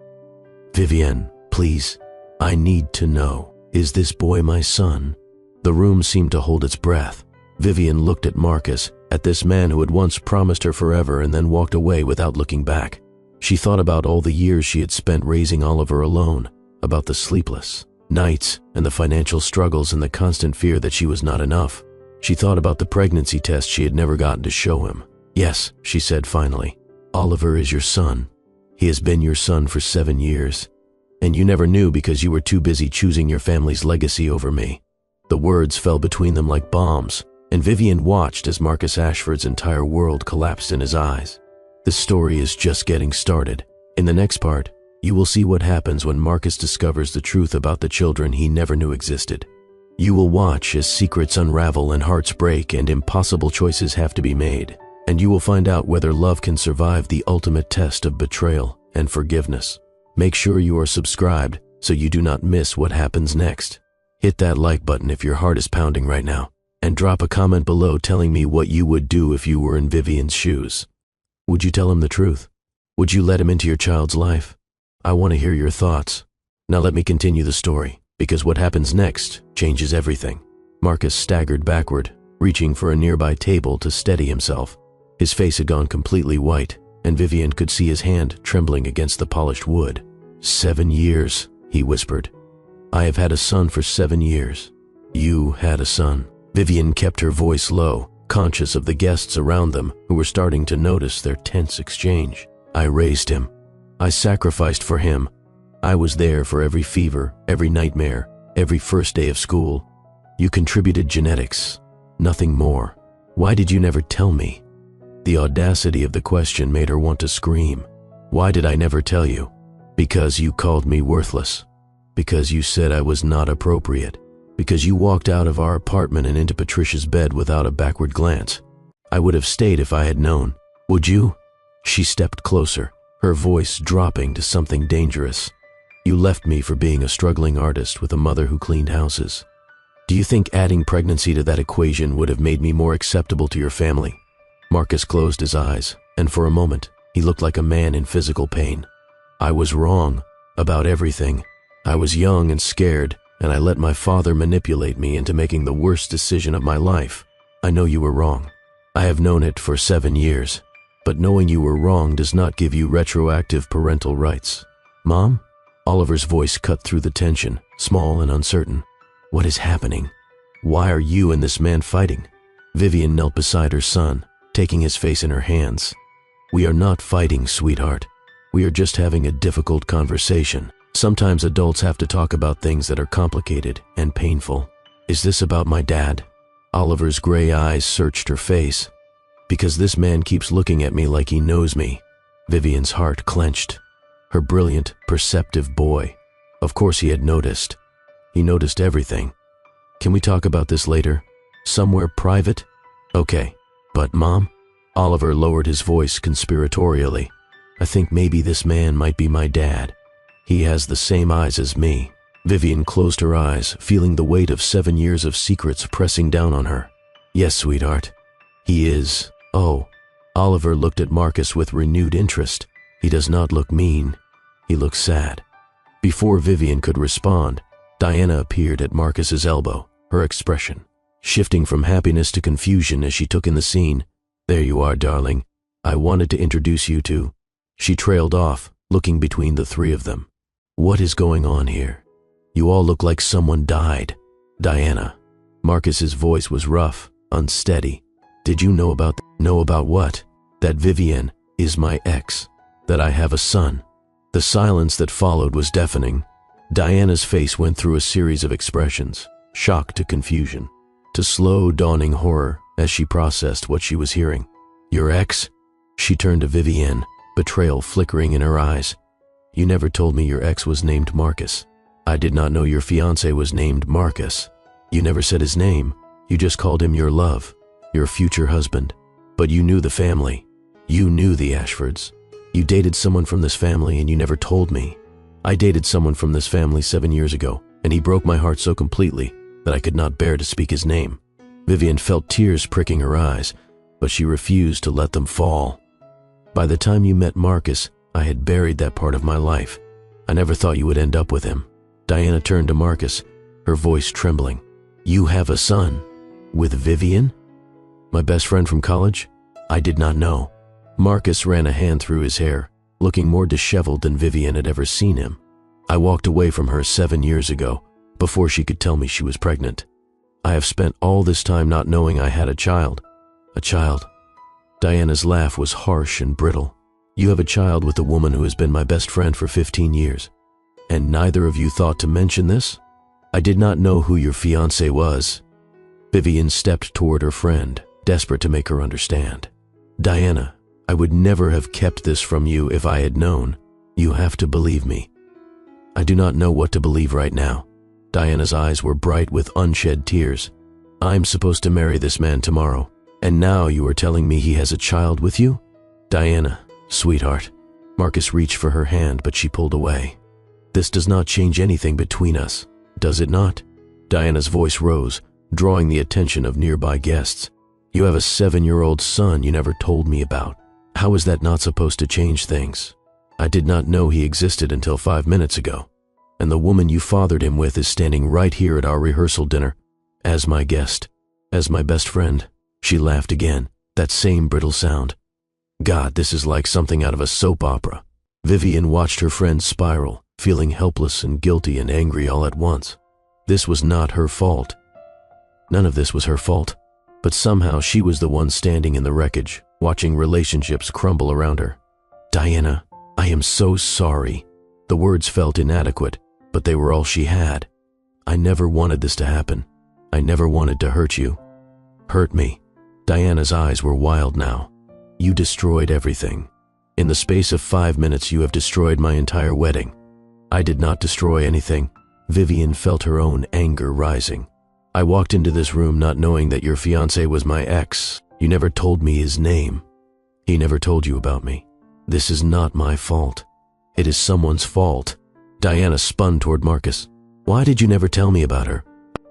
Speaker 1: "Vivian, please, I need to know. Is this boy my son?" The room seemed to hold its breath. Vivian looked at Marcus, at this man who had once promised her forever and then walked away without looking back. She thought about all the years she had spent raising Oliver alone, about the sleepless nights and the financial struggles and the constant fear that she was not enough. She thought about the pregnancy test she had never gotten to show him. "Yes," she said finally, "Oliver is your son. He has been your son for 7 years. And you never knew because you were too busy choosing your family's legacy over me." The words fell between them like bombs, and Vivian watched as Marcus Ashford's entire world collapsed in his eyes. This story is just getting started. In the next part, you will see what happens when Marcus discovers the truth about the children he never knew existed. You will watch as secrets unravel and hearts break and impossible choices have to be made, and you will find out whether love can survive the ultimate test of betrayal and forgiveness. Make sure you are subscribed so you do not miss what happens next. Hit that like button if your heart is pounding right now, and drop a comment below telling me what you would do if you were in Vivian's shoes. Would you tell him the truth? Would you let him into your child's life? I want to hear your thoughts. Now let me continue the story, because what happens next changes everything. Marcus staggered backward, reaching for a nearby table to steady himself. His face had gone completely white, and Vivian could see his hand trembling against the polished wood. 7 years, he whispered. "I have had a son for 7 years. You had a son." Vivian kept her voice low, conscious of the guests around them who were starting to notice their tense exchange. "I raised him. I sacrificed for him. I was there for every fever, every nightmare, every first day of school. You contributed genetics, nothing more. Why did you never tell me?" The audacity of the question made her want to scream. "Why did I never tell you?" "Because you called me worthless. Because you said I was not appropriate. Because you walked out of our apartment and into Patricia's bed without a backward glance. I would have stayed if I had known. Would you?" She stepped closer, her voice dropping to something dangerous. "You left me for being a struggling artist with a mother who cleaned houses. Do you think adding pregnancy to that equation would have made me more acceptable to your family?" Marcus closed his eyes, and for a moment, he looked like a man in physical pain. "I was wrong about everything. I was young and scared, and I let my father manipulate me into making the worst decision of my life. I know you were wrong. I have known it for 7 years, but knowing you were wrong does not give you retroactive parental rights." "Mom?" Oliver's voice cut through the tension, small and uncertain. "What is happening? Why are you and this man fighting?" Vivian knelt beside her son, taking his face in her hands. "We are not fighting, sweetheart. We are just having a difficult conversation. Sometimes adults have to talk about things that are complicated and painful." "Is this about my dad?" Oliver's gray eyes searched her face. "Because this man keeps looking at me like he knows me." Vivian's heart clenched. Her brilliant, perceptive boy. Of course he had noticed. He noticed everything. "Can we talk about this later? Somewhere private?" "Okay. But Mom?" Oliver lowered his voice conspiratorially. "I think maybe this man might be my dad. He has the same eyes as me." Vivian closed her eyes, feeling the weight of 7 years of secrets pressing down on her. "Yes, sweetheart. He is." "Oh." Oliver looked at Marcus with renewed interest. "He does not look mean. He looks sad." Before Vivian could respond, Diana appeared at Marcus's elbow, her expression shifting from happiness to confusion as she took in the scene. "There you are, darling. I wanted to introduce you to." She trailed off, looking between the three of them. "What is going on here? You all look like someone died." "Diana." Marcus's voice was rough, unsteady. "Did you know about Know about what?" "That Vivian is my ex. That I have a son." The silence that followed was deafening. Diana's face went through a series of expressions, shock to confusion, to slow dawning horror as she processed what she was hearing. "Your ex?" She turned to Vivian, betrayal flickering in her eyes. "You never told me your ex was named Marcus. I did not know your fiancé was named Marcus. You never said his name. You just called him your love, your future husband. But you knew the family. You knew the Ashfords. You dated someone from this family and you never told me. I dated someone from this family 7 years ago, and he broke my heart so completely that I could not bear to speak his name. Vivian felt tears pricking her eyes, but she refused to let them fall. By the time you met Marcus, I had buried that part of my life. I never thought you would end up with him. Diana turned to Marcus, her voice trembling. You have a son? With Vivian? My best friend from college? I did not know. Marcus ran a hand through his hair, looking more disheveled than Vivian had ever seen him. I walked away from her 7 years ago, before she could tell me she was pregnant. I have spent all this time not knowing I had a child. A child. Diana's laugh was harsh and brittle. You have a child with a woman who has been my best friend for 15 years. And neither of you thought to mention this? I did not know who your fiancé was. Vivian stepped toward her friend, desperate to make her understand. Diana, I would never have kept this from you if I had known. You have to believe me. I do not know what to believe right now. Diana's eyes were bright with unshed tears. I'm supposed to marry this man tomorrow, and now you are telling me he has a child with you? Diana, sweetheart. Marcus reached for her hand, but she pulled away. This does not change anything between us, does it not? Diana's voice rose, drawing the attention of nearby guests. You have a 7-year-old son you never told me about. How is that not supposed to change things? I did not know he existed until 5 minutes ago, and the woman you fathered him with is standing right here at our rehearsal dinner, as my guest, as my best friend. She laughed again, that same brittle sound. God, this is like something out of a soap opera. Vivian watched her friend spiral, feeling helpless and guilty and angry all at once. This was not her fault. None of this was her fault, but somehow she was the one standing in the wreckage, watching relationships crumble around her. Diana, I am so sorry. The words felt inadequate, but they were all she had. I never wanted this to happen. I never wanted to hurt you. Hurt me. Diana's eyes were wild now. You destroyed everything. In the space of 5 minutes, you have destroyed my entire wedding. I did not destroy anything. Vivian felt her own anger rising. I walked into this room not knowing that your fiancé was my ex. You never told me his name. He never told you about me. This is not my fault. It is someone's fault. Diana spun toward Marcus. Why did you never tell me about her?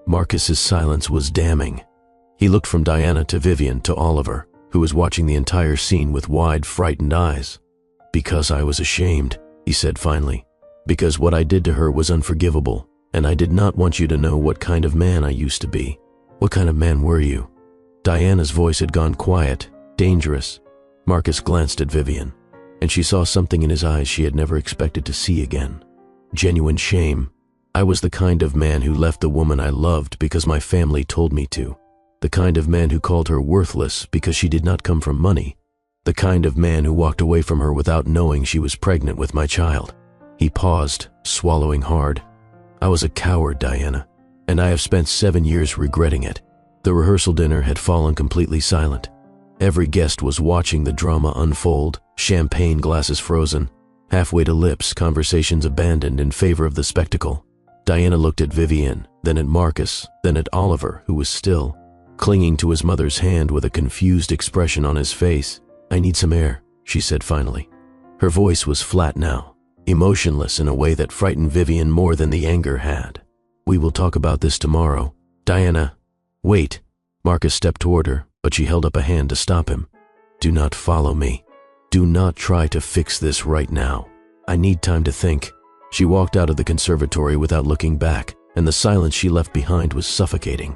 Speaker 1: Marcus's silence was damning. He looked from Diana to Vivian to Oliver, who was watching the entire scene with wide, frightened eyes. Because I was ashamed, he said finally. Because what I did to her was unforgivable, and I did not want you to know what kind of man I used to be. What kind of man were you? Diana's voice had gone quiet, dangerous. Marcus glanced at Vivian, and she saw something in his eyes she had never expected to see again. Genuine shame. I was the kind of man who left the woman I loved because my family told me to. The kind of man who called her worthless because she did not come from money. The kind of man who walked away from her without knowing she was pregnant with my child. He paused, swallowing hard. I was a coward, Diana, and I have spent 7 years regretting it. The rehearsal dinner had fallen completely silent. Every guest was watching the drama unfold, champagne glasses frozen, halfway to lips, conversations abandoned in favor of the spectacle. Diana looked at Vivian, then at Marcus, then at Oliver, who was still, clinging to his mother's hand with a confused expression on his face. I need some air, she said finally. Her voice was flat now, emotionless in a way that frightened Vivian more than the anger had. We will talk about this tomorrow. Diana, wait. Marcus stepped toward her, but she held up a hand to stop him. Do not follow me. Do not try to fix this right now. I need time to think. She walked out of the conservatory without looking back, and the silence she left behind was suffocating.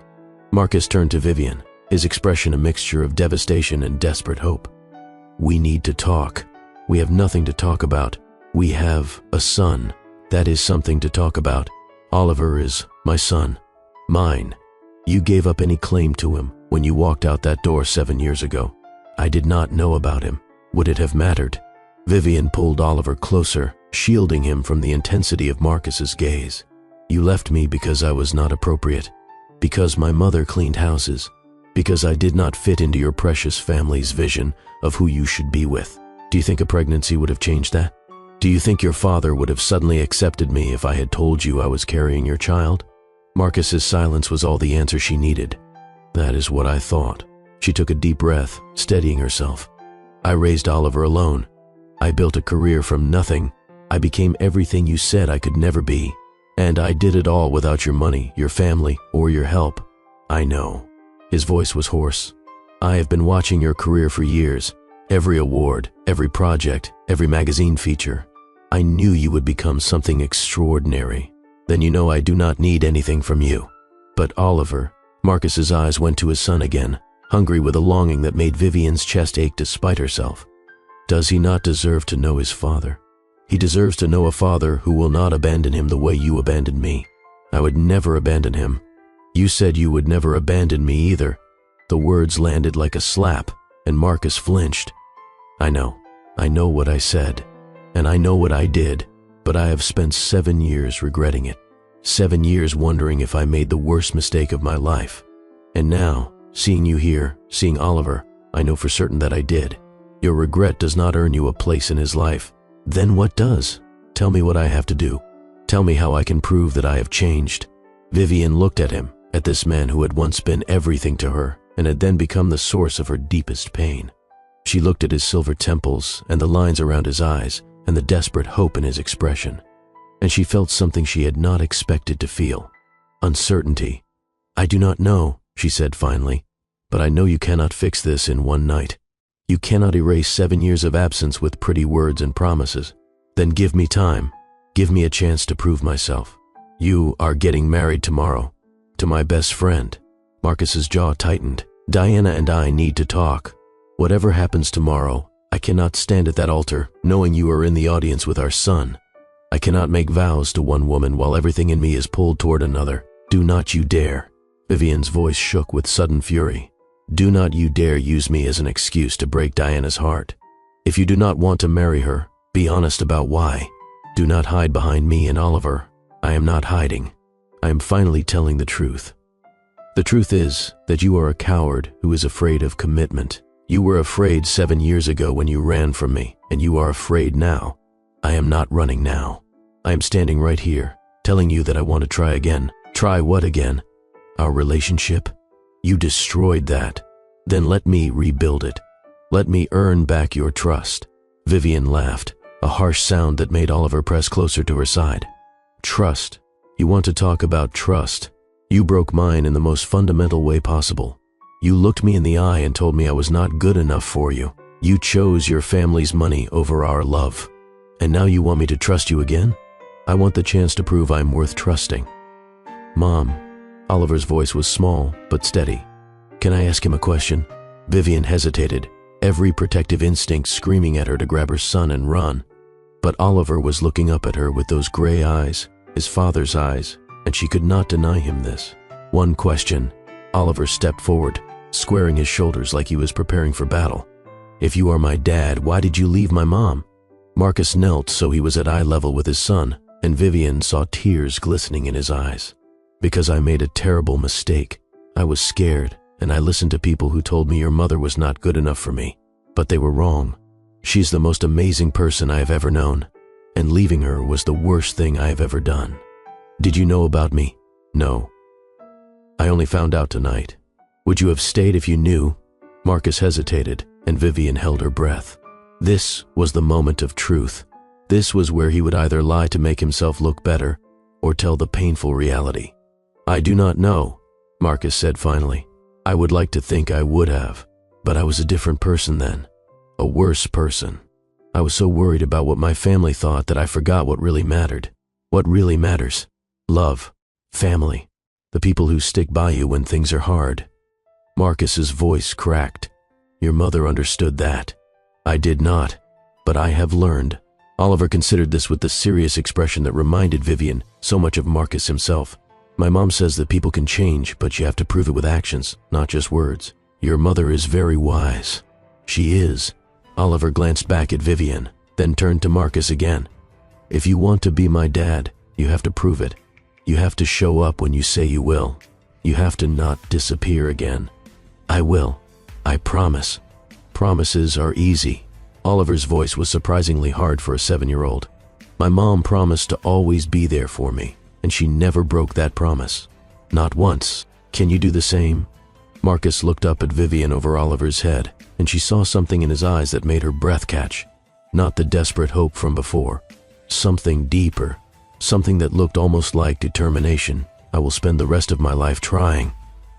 Speaker 1: Marcus turned to Vivian, his expression a mixture of devastation and desperate hope. We need to talk. We have nothing to talk about. We have a son. That is something to talk about. Oliver is my son. Mine. You gave up any claim to him when you walked out that door 7 years ago. I did not know about him. Would it have mattered? Vivian pulled Oliver closer, shielding him from the intensity of Marcus's gaze. You left me because I was not appropriate. Because my mother cleaned houses. Because I did not fit into your precious family's vision of who you should be with. Do you think a pregnancy would have changed that? Do you think your father would have suddenly accepted me if I had told you I was carrying your child? Marcus's silence was all the answer she needed. That is what I thought. She took a deep breath, steadying herself. I raised Oliver alone. I built a career from nothing. I became everything you said I could never be. And I did it all without your money, your family, or your help. I know." His voice was hoarse. "I have been watching your career for years. Every award, every project, every magazine feature. I knew you would become something extraordinary. Then you know I do not need anything from you." But Oliver, Marcus's eyes went to his son again, hungry with a longing that made Vivian's chest ache despite herself. Does he not deserve to know his father? He deserves to know a father who will not abandon him the way you abandoned me. I would never abandon him. You said you would never abandon me either. The words landed like a slap, and Marcus flinched. I know what I said, and I know what I did, but I have spent 7 years regretting it. 7 years wondering if I made the worst mistake of my life. And now, seeing you here, seeing Oliver, I know for certain that I did. Your regret does not earn you a place in his life. Then what does? Tell me what I have to do. Tell me how I can prove that I have changed." Vivian looked at him, at this man who had once been everything to her and had then become the source of her deepest pain. She looked at his silver temples and the lines around his eyes and the desperate hope in his expression. And she felt something she had not expected to feel. Uncertainty. "I do not know," she said finally, "but I know you cannot fix this in one night. You cannot erase 7 years of absence with pretty words and promises. Then give me time. Give me a chance to prove myself. You are getting married tomorrow. To my best friend." Marcus's jaw tightened. "Diana and I need to talk. Whatever happens tomorrow, I cannot stand at that altar knowing you are in the audience with our son. I cannot make vows to one woman while everything in me is pulled toward another. Do not you dare." Vivian's voice shook with sudden fury. "Do not you dare use me as an excuse to break Diana's heart. If you do not want to marry her, be honest about why. Do not hide behind me and Oliver. I am not hiding. I am finally telling the truth. The truth is that you are a coward who is afraid of commitment. You were afraid 7 years ago when you ran from me, and you are afraid now. I am not running now. I am standing right here, telling you that I want to try again. Try what again? Our relationship? You destroyed that. Then let me rebuild it. Let me earn back your trust." Vivian laughed, a harsh sound that made Oliver press closer to her side. "Trust? You want to talk about trust? You broke mine in the most fundamental way possible. You looked me in the eye and told me I was not good enough for you. You chose your family's money over our love. And now you want me to trust you again? I want the chance to prove I'm worth trusting." "Mom," Oliver's voice was small but steady. "Can I ask him a question?" Vivian hesitated, every protective instinct screaming at her to grab her son and run. But Oliver was looking up at her with those gray eyes, his father's eyes, and she could not deny him this. "One question." Oliver stepped forward, squaring his shoulders like he was preparing for battle. "If you are my dad, why did you leave my mom?" Marcus knelt so he was at eye level with his son, and Vivian saw tears glistening in his eyes. "Because I made a terrible mistake. I was scared, and I listened to people who told me your mother was not good enough for me. But they were wrong. She's the most amazing person I have ever known, and leaving her was the worst thing I have ever done." "Did you know about me?" "No. I only found out tonight." "Would you have stayed if you knew?" Marcus hesitated, and Vivian held her breath. This was the moment of truth. This was where he would either lie to make himself look better, or tell the painful reality. "I do not know," Marcus said finally. "I would like to think I would have, but I was a different person then. A worse person. I was so worried about what my family thought that I forgot what really mattered. What really matters. Love. Family. The people who stick by you when things are hard." Marcus's voice cracked. "Your mother understood that. I did not, but I have learned." Oliver considered this with the serious expression that reminded Vivian so much of Marcus himself. "My mom says that people can change, but you have to prove it with actions, not just words. Your mother is very wise." "She is." Oliver glanced back at Vivian, then turned to Marcus again. "If you want to be my dad, you have to prove it. You have to show up when you say you will. You have to not disappear again." "I will. I promise." "Promises are easy." Oliver's voice was surprisingly hard for a 7-year-old. "My mom promised to always be there for me, and she never broke that promise. Not once. Can you do the same?" Marcus looked up at Vivian over Oliver's head, and she saw something in his eyes that made her breath catch. Not the desperate hope from before. Something deeper. something that looked almost like determination. I will spend the rest of my life trying.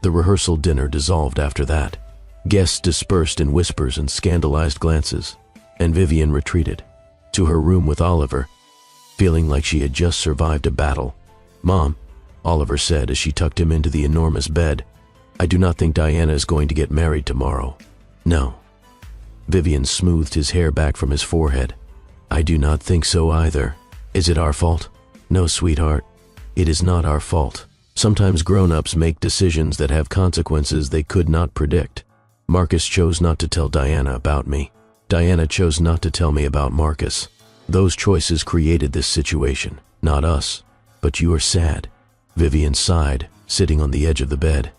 Speaker 1: The rehearsal dinner dissolved after that. Guests dispersed in whispers and scandalized glances, and Vivian retreated to her room with Oliver, feeling like she had just survived a battle. "Mom," Oliver said as she tucked him into the enormous bed, "I do not think Diana is going to get married tomorrow." "No." Vivian smoothed his hair back from his forehead. "I do not think so either. Is it our fault?" "No, sweetheart. It is not our fault. Sometimes grown-ups make decisions that have consequences they could not predict. Marcus chose not to tell Diana about me. Diana chose not to tell me about Marcus. Those choices created this situation, not us. But you are sad." Vivian sighed, sitting on the edge of the bed.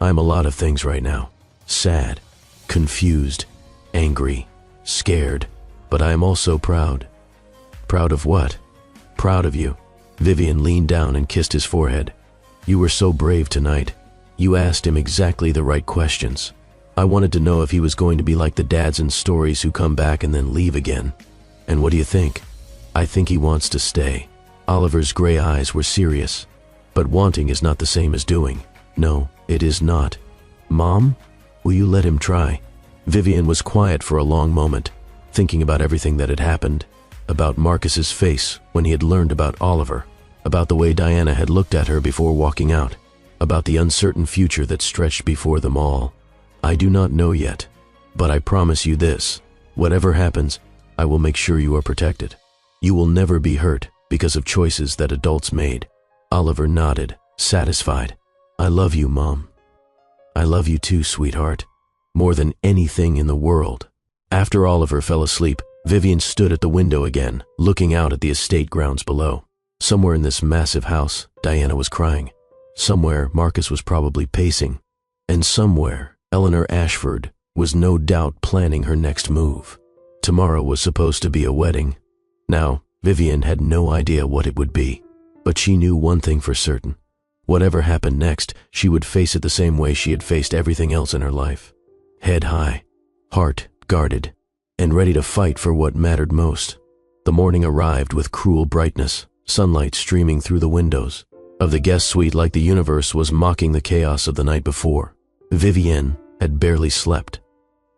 Speaker 1: "I'm a lot of things right now. Sad, confused, angry, scared, but I am also proud." "Proud of what?" "Proud of you." Vivian leaned down and kissed his forehead. "You were so brave tonight. You asked him exactly the right questions. I wanted to know if he was going to be like the dads in stories who come back and then leave again. And what do you think?" "I think he wants to stay." Oliver's gray eyes were serious. "But wanting is not the same as doing." "No, it is not." "Mom, will you let him try?" Vivian was quiet for a long moment, thinking about everything that had happened, about Marcus's face when he had learned about Oliver, about the way Diana had looked at her before walking out, about the uncertain future that stretched before them all. "I do not know yet, but I promise you this. Whatever happens, I will make sure you are protected. You will never be hurt because of choices that adults made." Oliver nodded, satisfied. "I love you, Mom." "I love you too, sweetheart. More than anything in the world." After Oliver fell asleep, Vivian stood at the window again, looking out at the estate grounds below. Somewhere in this massive house, Diana was crying. Somewhere, Marcus was probably pacing. And somewhere, Eleanor Ashford was no doubt planning her next move. Tomorrow was supposed to be a wedding. Now, Vivian had no idea what it would be, but she knew one thing for certain. Whatever happened next, she would face it the same way she had faced everything else in her life. Head high, heart guarded, and ready to fight for what mattered most. The morning arrived with cruel brightness, sunlight streaming through the windows of the guest suite like the universe was mocking the chaos of the night before. Vivian had barely slept.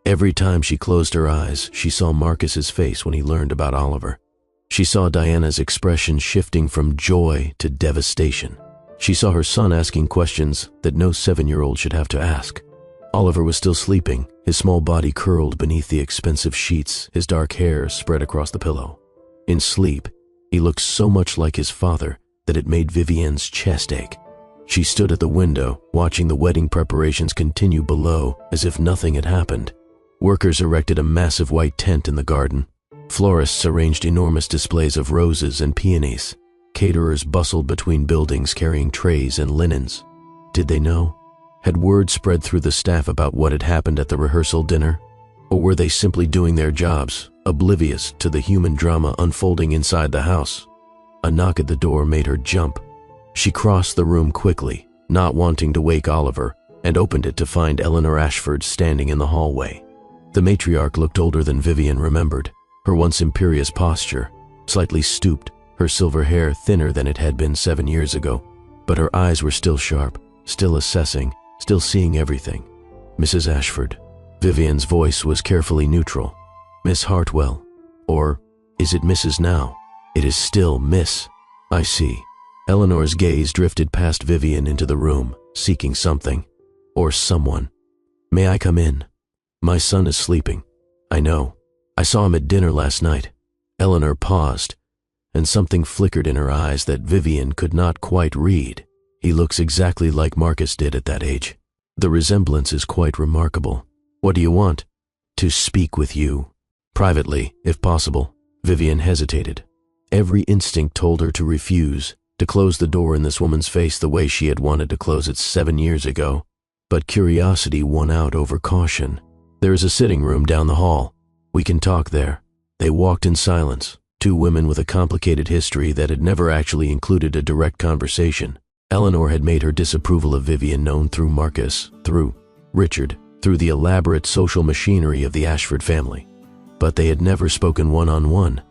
Speaker 1: Every time she closed her eyes, she saw Marcus's face when he learned about Oliver. She saw Diana's expression shifting from joy to devastation. She saw her son asking questions that no 7-year-old should have to ask. Oliver was still sleeping, his small body curled beneath the expensive sheets, his dark hair spread across the pillow. In sleep, he looked so much like his father that it made Vivian's chest ache. She stood at the window, watching the wedding preparations continue below as if nothing had happened. Workers erected a massive white tent in the garden. Florists arranged enormous displays of roses and peonies. Caterers bustled between buildings carrying trays and linens. Did they know? Had word spread through the staff about what had happened at the rehearsal dinner? Or were they simply doing their jobs, oblivious to the human drama unfolding inside the house? A knock at the door made her jump. She crossed the room quickly, not wanting to wake Oliver, and opened it to find Eleanor Ashford standing in the hallway. The matriarch looked older than Vivian remembered, her once imperious posture, slightly stooped, her silver hair thinner than it had been 7 years ago, but her eyes were still sharp, still assessing, still seeing everything. "Mrs. Ashford." Vivian's voice was carefully neutral. "Miss Hartwell. Or is it Mrs. now?" "It is still Miss." "I see." Eleanor's gaze drifted past Vivian into the room, seeking something. Or someone. "May I come in?" "My son is sleeping." "I know. I saw him at dinner last night." Eleanor paused, and something flickered in her eyes that Vivian could not quite read. "He looks exactly like Marcus did at that age. The resemblance is quite remarkable. What do you want?" "To speak with you. Privately, if possible." Vivian hesitated. Every instinct told her to refuse, to close the door in this woman's face the way she had wanted to close it 7 years ago. But curiosity won out over caution. "There is a sitting room down the hall. We can talk there." They walked in silence, two women with a complicated history that had never actually included a direct conversation. Eleanor had made her disapproval of Vivian known through Marcus, through Richard, through the elaborate social machinery of the Ashford family. But they had never spoken one-on-one.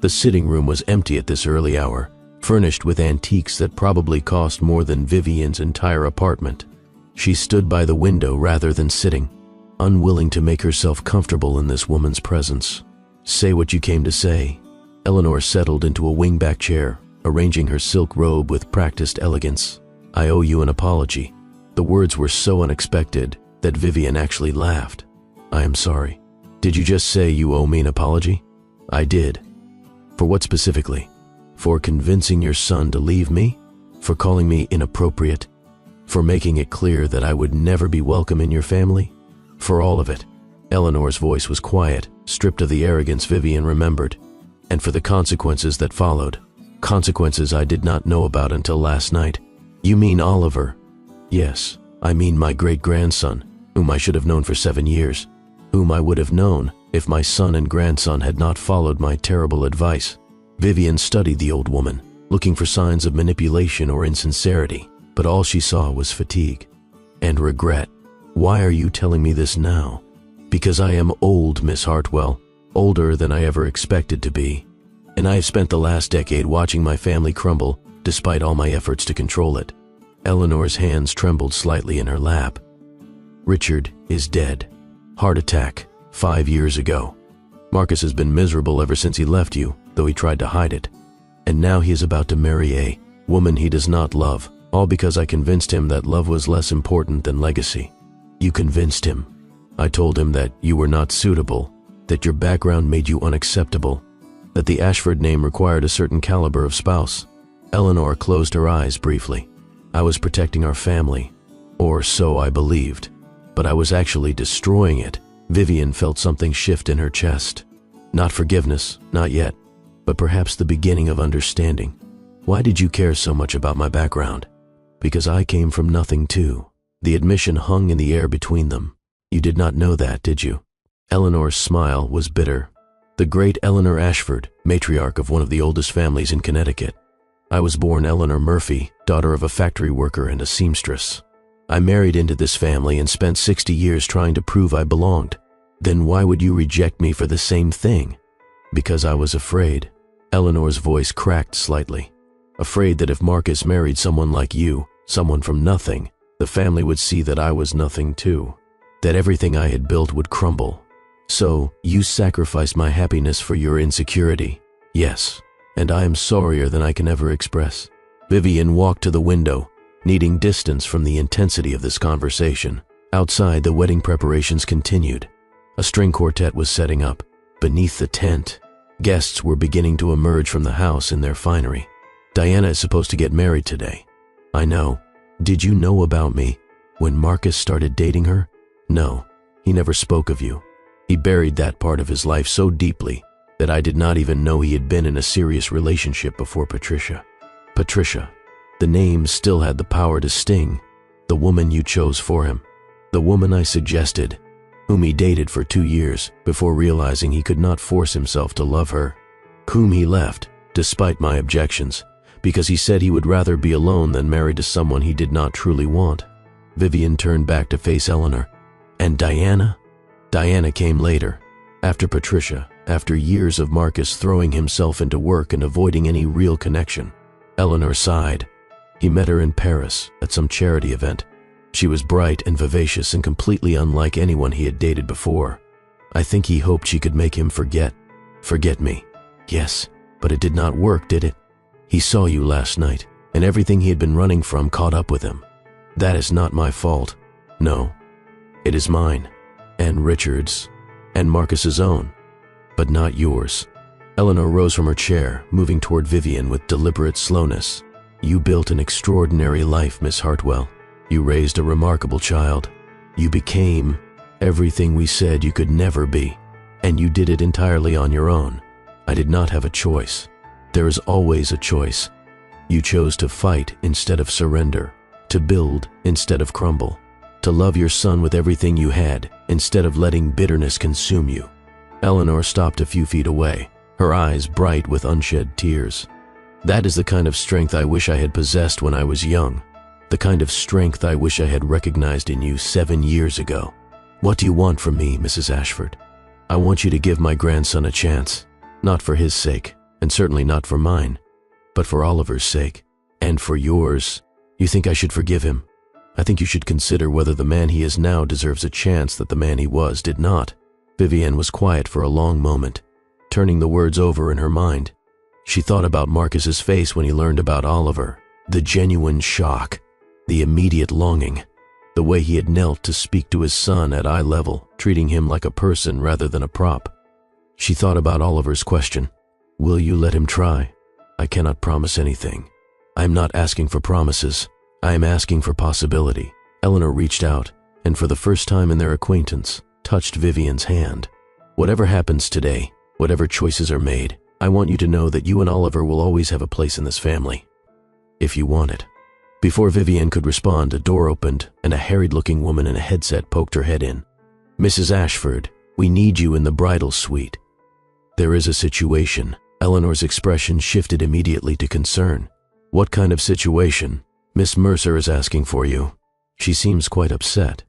Speaker 1: The sitting room was empty at this early hour. furnished with antiques that probably cost more than Vivian's entire apartment. She stood by the window rather than sitting, unwilling to make herself comfortable in this woman's presence. "Say what you came to say." Eleanor settled into a wingback chair, arranging her silk robe with practiced elegance. "I owe you an apology." The words were so unexpected that Vivian actually laughed. "I am sorry." "Did you just say you owe me an apology?" "I did." "For what specifically?" "For convincing your son to leave me? For calling me inappropriate? For making it clear that I would never be welcome in your family? For all of it." Eleanor's voice was quiet, stripped of the arrogance Vivian remembered. "And for the consequences that followed. Consequences I did not know about until last night." "You mean Oliver?" "Yes, I mean my great-grandson, whom I should have known for 7 years, whom I would have known if my son and grandson had not followed my terrible advice." Vivian studied the old woman, looking for signs of manipulation or insincerity, but all she saw was fatigue and regret. "Why are you telling me this now?" "Because I am old, Miss Hartwell, older than I ever expected to be. And I have spent the last decade watching my family crumble despite all my efforts to control it." Eleanor's hands trembled slightly in her lap. "Richard is dead. Heart attack, 5 years ago. Marcus has been miserable ever since he left you, though he tried to hide it. And now he is about to marry a woman he does not love, all because I convinced him that love was less important than legacy." "You convinced him?" "I told him that you were not suitable, that your background made you unacceptable, that the Ashford name required a certain caliber of spouse." Eleanor closed her eyes briefly. "I was protecting our family, or so I believed, but I was actually destroying it." Vivian felt something shift in her chest. Not forgiveness, not yet, but perhaps the beginning of understanding. "Why did you care so much about my background?" "Because I came from nothing too." The admission hung in the air between them. "You did not know that, did you?" Eleanor's smile was bitter. "The great Eleanor Ashford, matriarch of one of the oldest families in Connecticut. I was born Eleanor Murphy, daughter of a factory worker and a seamstress. I married into this family and spent 60 years trying to prove I belonged. Then why would you reject me for the same thing?" "Because I was afraid." Eleanor's voice cracked slightly. "Afraid that if Marcus married someone like you, someone from nothing, the family would see that I was nothing too, that everything I had built would crumble. So you sacrificed my happiness for your insecurity." "Yes, and I am sorrier than I can ever express." Vivian walked to the window, needing distance from the intensity of this conversation. Outside, the wedding preparations continued. A string quartet was setting up. Beneath the tent, guests were beginning to emerge from the house in their finery. "Diana is supposed to get married today." "I know. Did you know about me when Marcus started dating her?" "No, he never spoke of you. He buried that part of his life so deeply that I did not even know he had been in a serious relationship before Patricia." "Patricia." The name still had the power to sting. "The woman you chose for him. The woman I suggested, whom he dated for 2 years before realizing he could not force himself to love her. Whom he left, despite my objections, because he said he would rather be alone than married to someone he did not truly want." Vivian turned back to face Eleanor. "And Diana?" "Diana came later, after Patricia, after years of Marcus throwing himself into work and avoiding any real connection." Eleanor sighed. "He met her in Paris at some charity event. She was bright and vivacious and completely unlike anyone he had dated before. I think he hoped she could make him forget me." "Yes, but it did not work, did it? He saw you last night, and everything he had been running from caught up with him. That is not my fault. No, it is mine, and Richard's, and Marcus's own, but not yours." Eleanor rose from her chair, moving toward Vivian with deliberate slowness. "You built an extraordinary life, Miss Hartwell. You raised a remarkable child. You became everything we said you could never be, and you did it entirely on your own. I did not have a choice. There is always a choice. You chose to fight instead of surrender, to build instead of crumble, to love your son with everything you had instead of letting bitterness consume you." Eleanor stopped a few feet away, her eyes bright with unshed tears. "That is the kind of strength I wish I had possessed when I was young. The kind of strength I wish I had recognized in you 7 years ago. What do you want from me, Mrs. Ashford? I want you to give my grandson a chance, not for his sake, and certainly not for mine, But for Oliver's sake, and for yours, you think I should forgive him? I think you should consider whether the man he is now deserves a chance that the man he was did not. Vivienne was quiet for a long moment, turning the words over in her mind. She thought about Marcus's face when he learned about Oliver, the genuine shock, the immediate longing, the way he had knelt to speak to his son at eye level, treating him like a person rather than a prop. She thought about Oliver's question, "Will you let him try?" I cannot promise anything. I am not asking for promises. I am asking for possibility. Eleanor reached out, and for the first time in their acquaintance, touched Vivienne's hand. Whatever happens today, whatever choices are made, I want you to know that you and Oliver will always have a place in this family, if you want it. Before Vivienne could respond, a door opened and a harried-looking woman in a headset poked her head in. "Mrs. Ashford, we need you in the bridal suite." "There is a situation." Eleanor's expression shifted immediately to concern. "What kind of situation?" "Miss Mercer is asking for you. She seems quite upset."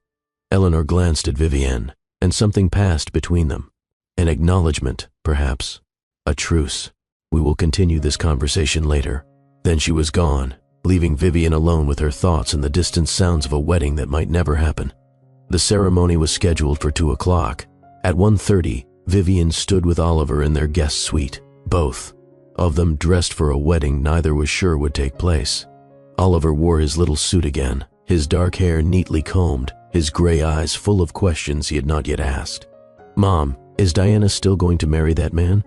Speaker 1: Eleanor glanced at Vivienne, and something passed between them. An acknowledgement, perhaps. A truce. "We will continue this conversation later." Then she was gone, leaving Vivienne alone with her thoughts and the distant sounds of a wedding that might never happen. The ceremony was scheduled for 2 o'clock. At 1:30, Vivienne stood with Oliver in their guest suite, both of them dressed for a wedding neither was sure would take place. Oliver wore his little suit again, his dark hair neatly combed, his gray eyes full of questions he had not yet asked. "Mom, is Diana still going to marry that man?"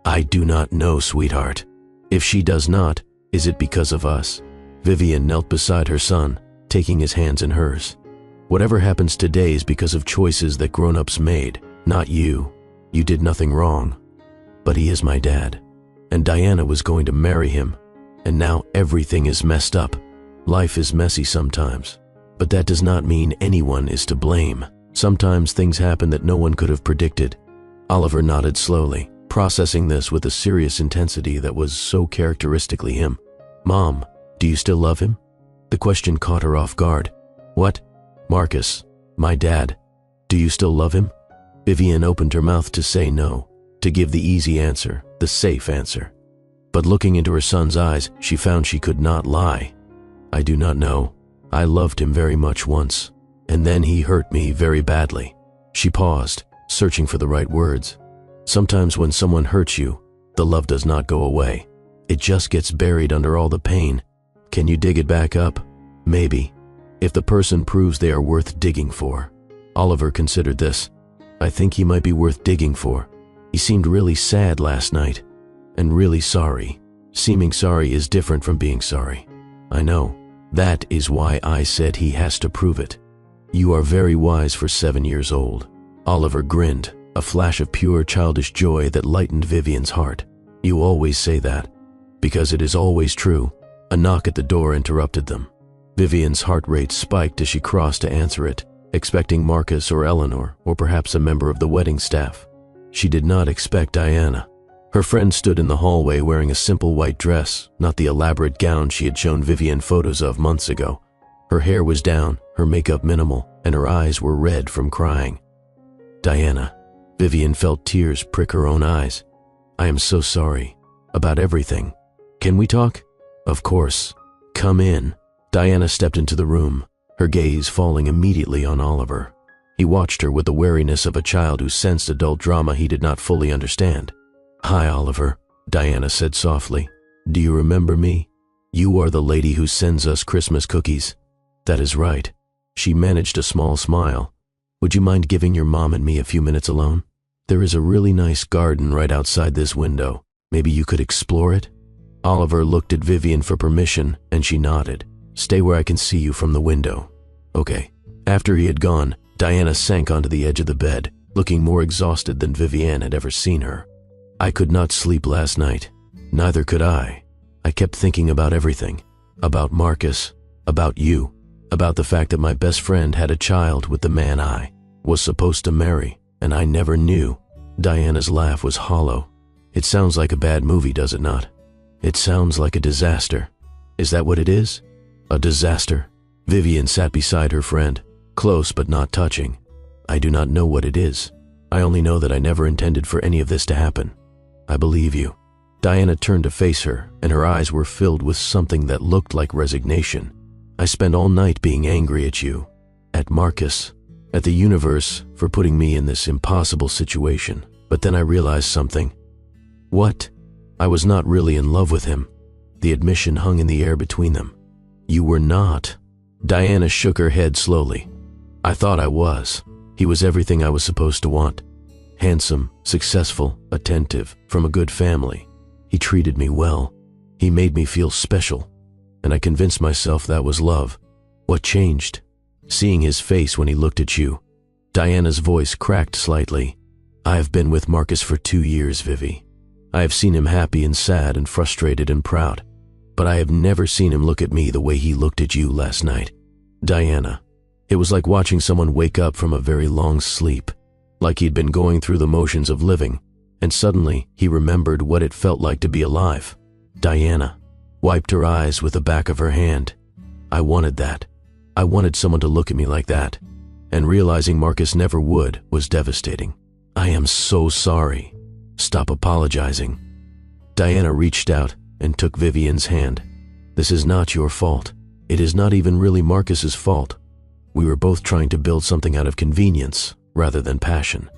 Speaker 1: "I do not know, sweetheart. If she does not, is it because of us?" Vivienne knelt beside her son, taking his hands in hers. "Whatever happens today is because of choices that grown-ups made, not you. You did nothing wrong. But he is my dad, and Diana was going to marry him, and now everything is messed up. Life is messy sometimes, but that does not mean anyone is to blame. Sometimes things happen that no one could have predicted." Oliver nodded slowly, processing this with a serious intensity that was so characteristically him. "Mom, do you still love him?" The question caught her off guard. "What?" "Marcus, my dad. Do you still love him?" Vivienne opened her mouth to say no, to give the easy answer, the safe answer. But looking into her son's eyes, she found she could not lie. "I do not know. I loved him very much once, and then he hurt me very badly." She paused, searching for the right words. Sometimes when someone hurts you, the love does not go away. It just gets buried under all the pain. Can you dig it back up? Maybe, if the person proves they are worth digging for. Oliver considered this. "I think he might be worth digging for. He seemed really sad last night, and really sorry. Seeming sorry is different from being sorry." "I know. That is why I said he has to prove it." "You are very wise for 7 years old." Oliver grinned, a flash of pure childish joy that lightened Vivienne's heart. "You always say that." "Because it is always true." A knock at the door interrupted them. Vivienne's heart rate spiked as she crossed to answer it, expecting Marcus or Eleanor, or perhaps a member of the wedding staff. She did not expect Diana. Her friend stood in the hallway wearing a simple white dress, not the elaborate gown she had shown Vivienne photos of months ago. Her hair was down, her makeup minimal, and her eyes were red from crying. "Diana." Vivienne felt tears prick her own eyes. "I am so sorry. About everything. Can we talk?" "Of course. Come in." Diana stepped into the room, her gaze falling immediately on Oliver. He watched her with the wariness of a child who sensed adult drama he did not fully understand. "Hi, Oliver," Diana said softly. "Do you remember me? You are the lady who sends us Christmas cookies." "That is right." She managed a small smile. "Would you mind giving your mom and me a few minutes alone? There is a really nice garden right outside this window. Maybe you could explore it?" Oliver looked at Vivienne for permission, and she nodded. "Stay where I can see you from the window." "Okay." After he had gone, Diana sank onto the edge of the bed, looking more exhausted than Vivienne had ever seen her. "I could not sleep last night. Neither could I. I kept thinking about everything. About Marcus, about you, about the fact that my best friend had a child with the man I was supposed to marry, and I never knew." Diana's laugh was hollow. "It sounds like a bad movie, does it not? It sounds like a disaster. Is that what it is? A disaster?" Vivienne sat beside her friend, close but not touching. "I do not know what it is. I only know that I never intended for any of this to happen. I believe you. Diana turned to face her, and her eyes were filled with something that looked like resignation. I spent all night being angry at you, at Marcus, at the universe for putting me in this impossible situation. But then I realized something. What? I was not really in love with him. The admission hung in the air between them. You were not. Diana shook her head slowly. I thought I was. He was everything I was supposed to want. Handsome, successful, attentive, from a good family. He treated me well. He made me feel special. And I convinced myself that was love. What changed? Seeing his face when he looked at you. Diana's voice cracked slightly. I have been with Marcus for 2 years, Vivi. I have seen him happy and sad and frustrated and proud. But I have never seen him look at me the way he looked at you last night. Diana. It was like watching someone wake up from a very long sleep. Like he'd been going through the motions of living. And suddenly, he remembered what it felt like to be alive. Diana wiped her eyes with the back of her hand. I wanted that. I wanted someone to look at me like that. And realizing Marcus never would was devastating. I am so sorry. Stop apologizing. Diana reached out and took Vivian's hand. This is not your fault. It is not even really Marcus's fault. We were both trying to build something out of convenience rather than passion.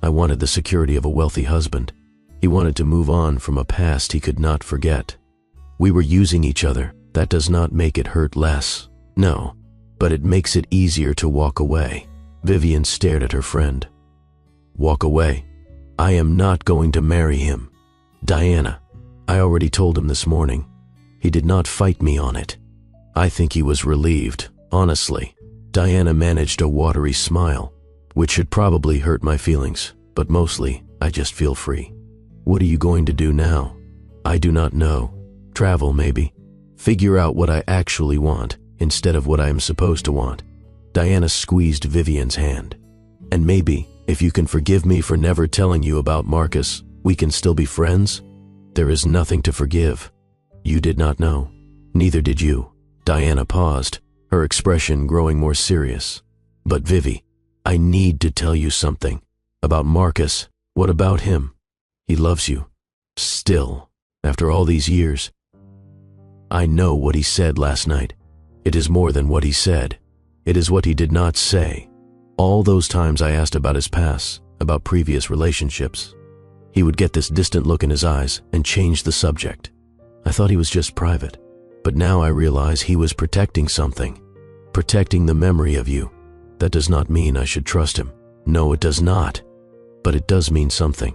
Speaker 1: I wanted the security of a wealthy husband. He wanted to move on from a past he could not forget. We were using each other. That does not make it hurt less. No, but it makes it easier to walk away. Vivian stared at her friend. Walk away? I am not going to marry him. Diana, I already told him this morning. He did not fight me on it. I think he was relieved, honestly. Diana managed a watery smile, which should probably hurt my feelings, but mostly I just feel free. What are you going to do now? I do not know. Travel, maybe. Figure out what I actually want instead of what I am supposed to want. Diana squeezed Vivian's hand. And maybe, if you can forgive me for never telling you about Marcus, we can still be friends? There is nothing to forgive. You did not know. Neither did you. Diana paused, her expression growing more serious. But Vivi, I need to tell you something. About Marcus. What about him? He loves you. Still, after all these years. I know what he said last night. It is more than what he said. It is what he did not say. All those times I asked about his past, about previous relationships, he would get this distant look in his eyes and change the subject. I thought he was just private, but now I realize he was protecting something, protecting the memory of you. That does not mean I should trust him. No, it does not. But it does mean something.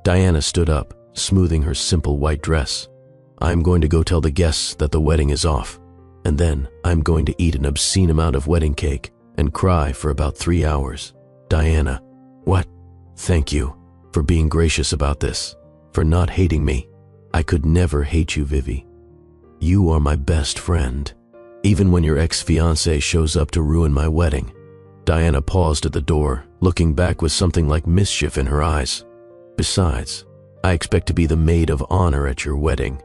Speaker 1: Diana stood up, smoothing her simple white dress. I'm going to go tell the guests that the wedding is off, and then I'm going to eat an obscene amount of wedding cake and cry for about 3 hours. Diana, what? Thank you for being gracious about this, for not hating me. I could never hate you, Vivi. You are my best friend, even when your ex-fiancé shows up to ruin my wedding. Diana paused at the door, looking back with something like mischief in her eyes. Besides, I expect to be the maid of honor at your wedding.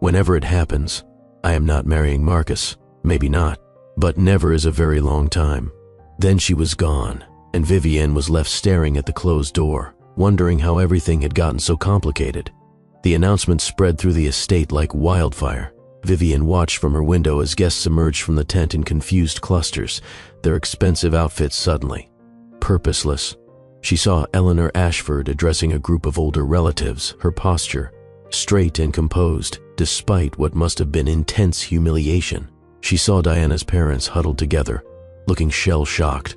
Speaker 1: Whenever it happens, I am not marrying Marcus. Maybe not, but never is a very long time. Then she was gone, and Vivienne was left staring at the closed door, wondering how everything had gotten so complicated. The announcement spread through the estate like wildfire. Vivian watched from her window as guests emerged from the tent in confused clusters, their expensive outfits suddenly purposeless. She saw Eleanor Ashford addressing a group of older relatives, her posture straight and composed, despite what must have been intense humiliation. She saw Diana's parents huddled together, looking shell-shocked,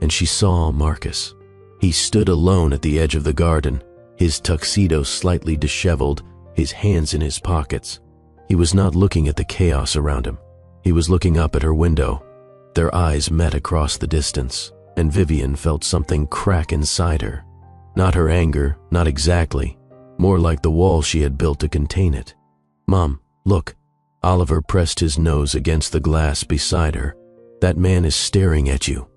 Speaker 1: and she saw Marcus. He stood alone at the edge of the garden, his tuxedo slightly disheveled, his hands in his pockets. He was not looking at the chaos around him. He was looking up at her window. Their eyes met across the distance, and Vivian felt something crack inside her. Not her anger, not exactly, more like the wall she had built to contain it. Mom, look. Oliver pressed his nose against the glass beside her. That man is staring at you.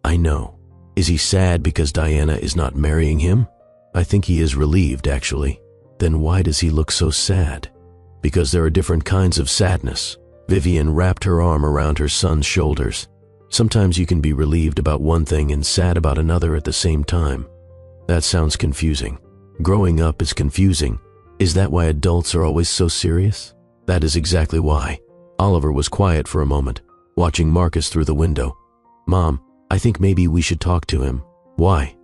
Speaker 1: I know. Is he sad because Diana is not marrying him? I think he is relieved, actually. Then why does he look so sad? Because there are different kinds of sadness. Vivian wrapped her arm around her son's shoulders. Sometimes you can be relieved about one thing and sad about another at the same time. That sounds confusing. Growing up is confusing, Is that why adults are always so serious? That is exactly why. Oliver was quiet for a moment, watching Marcus through the window. Mom, I think maybe we should talk to him. Why?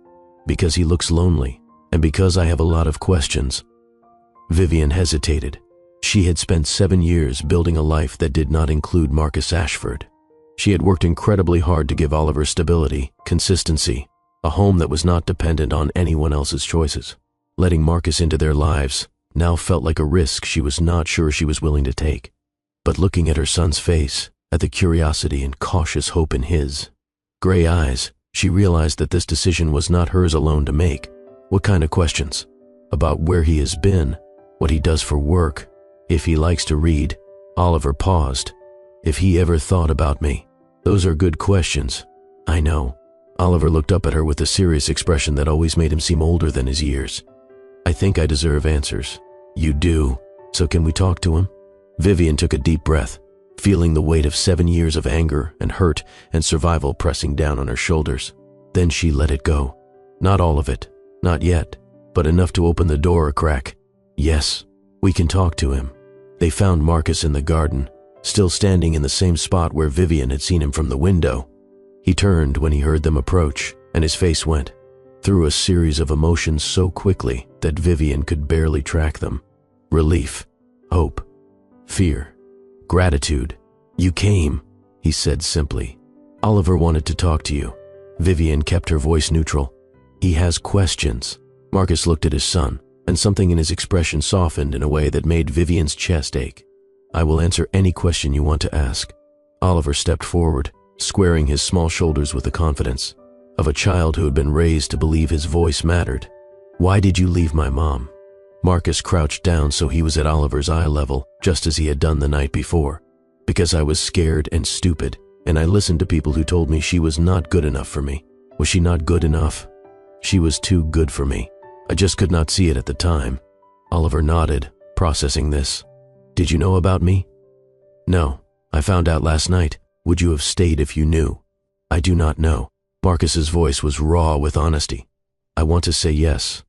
Speaker 1: Because he looks lonely, and because I have a lot of questions. Vivian hesitated. She had spent 7 years building a life that did not include Marcus Ashford. She had worked incredibly hard to give Oliver stability, consistency, a home that was not dependent on anyone else's choices. Letting Marcus into their lives now felt like a risk she was not sure she was willing to take. But looking at her son's face, at the curiosity and cautious hope in his gray eyes, she realized that this decision was not hers alone to make. What kind of questions? About where he has been, what he does for work, if he likes to read. Oliver paused. If he ever thought about me. Those are good questions. I know. Oliver looked up at her with a serious expression that always made him seem older than his years. I think I deserve answers. You do. So can we talk to him? Vivian took a deep breath, feeling the weight of 7 years of anger and hurt and survival pressing down on her shoulders. Then she let it go. Not all of it. Not yet. But enough to open the door a crack. Yes, we can talk to him. They found Marcus in the garden, still standing in the same spot where Vivian had seen him from the window. He turned when he heard them approach, and his face went through a series of emotions so quickly that Vivian could barely track them. Relief, hope, fear, gratitude. You came, he said simply. Oliver wanted to talk to you. Vivian kept her voice neutral. He has questions. Marcus looked at his son, and something in his expression softened in a way that made Vivian's chest ache. I will answer any question you want to ask. Oliver stepped forward, squaring his small shoulders with the confidence of a child who had been raised to believe his voice mattered. Why did you leave my mom? Marcus crouched down so he was at Oliver's eye level, just as he had done the night before. Because I was scared and stupid, and I listened to people who told me she was not good enough for me. Was she not good enough? She was too good for me. I just could not see it at the time. Oliver nodded, processing this. Did you know about me? No, I found out last night. Would you have stayed if you knew? I do not know. Marcus's voice was raw with honesty. I want to say yes,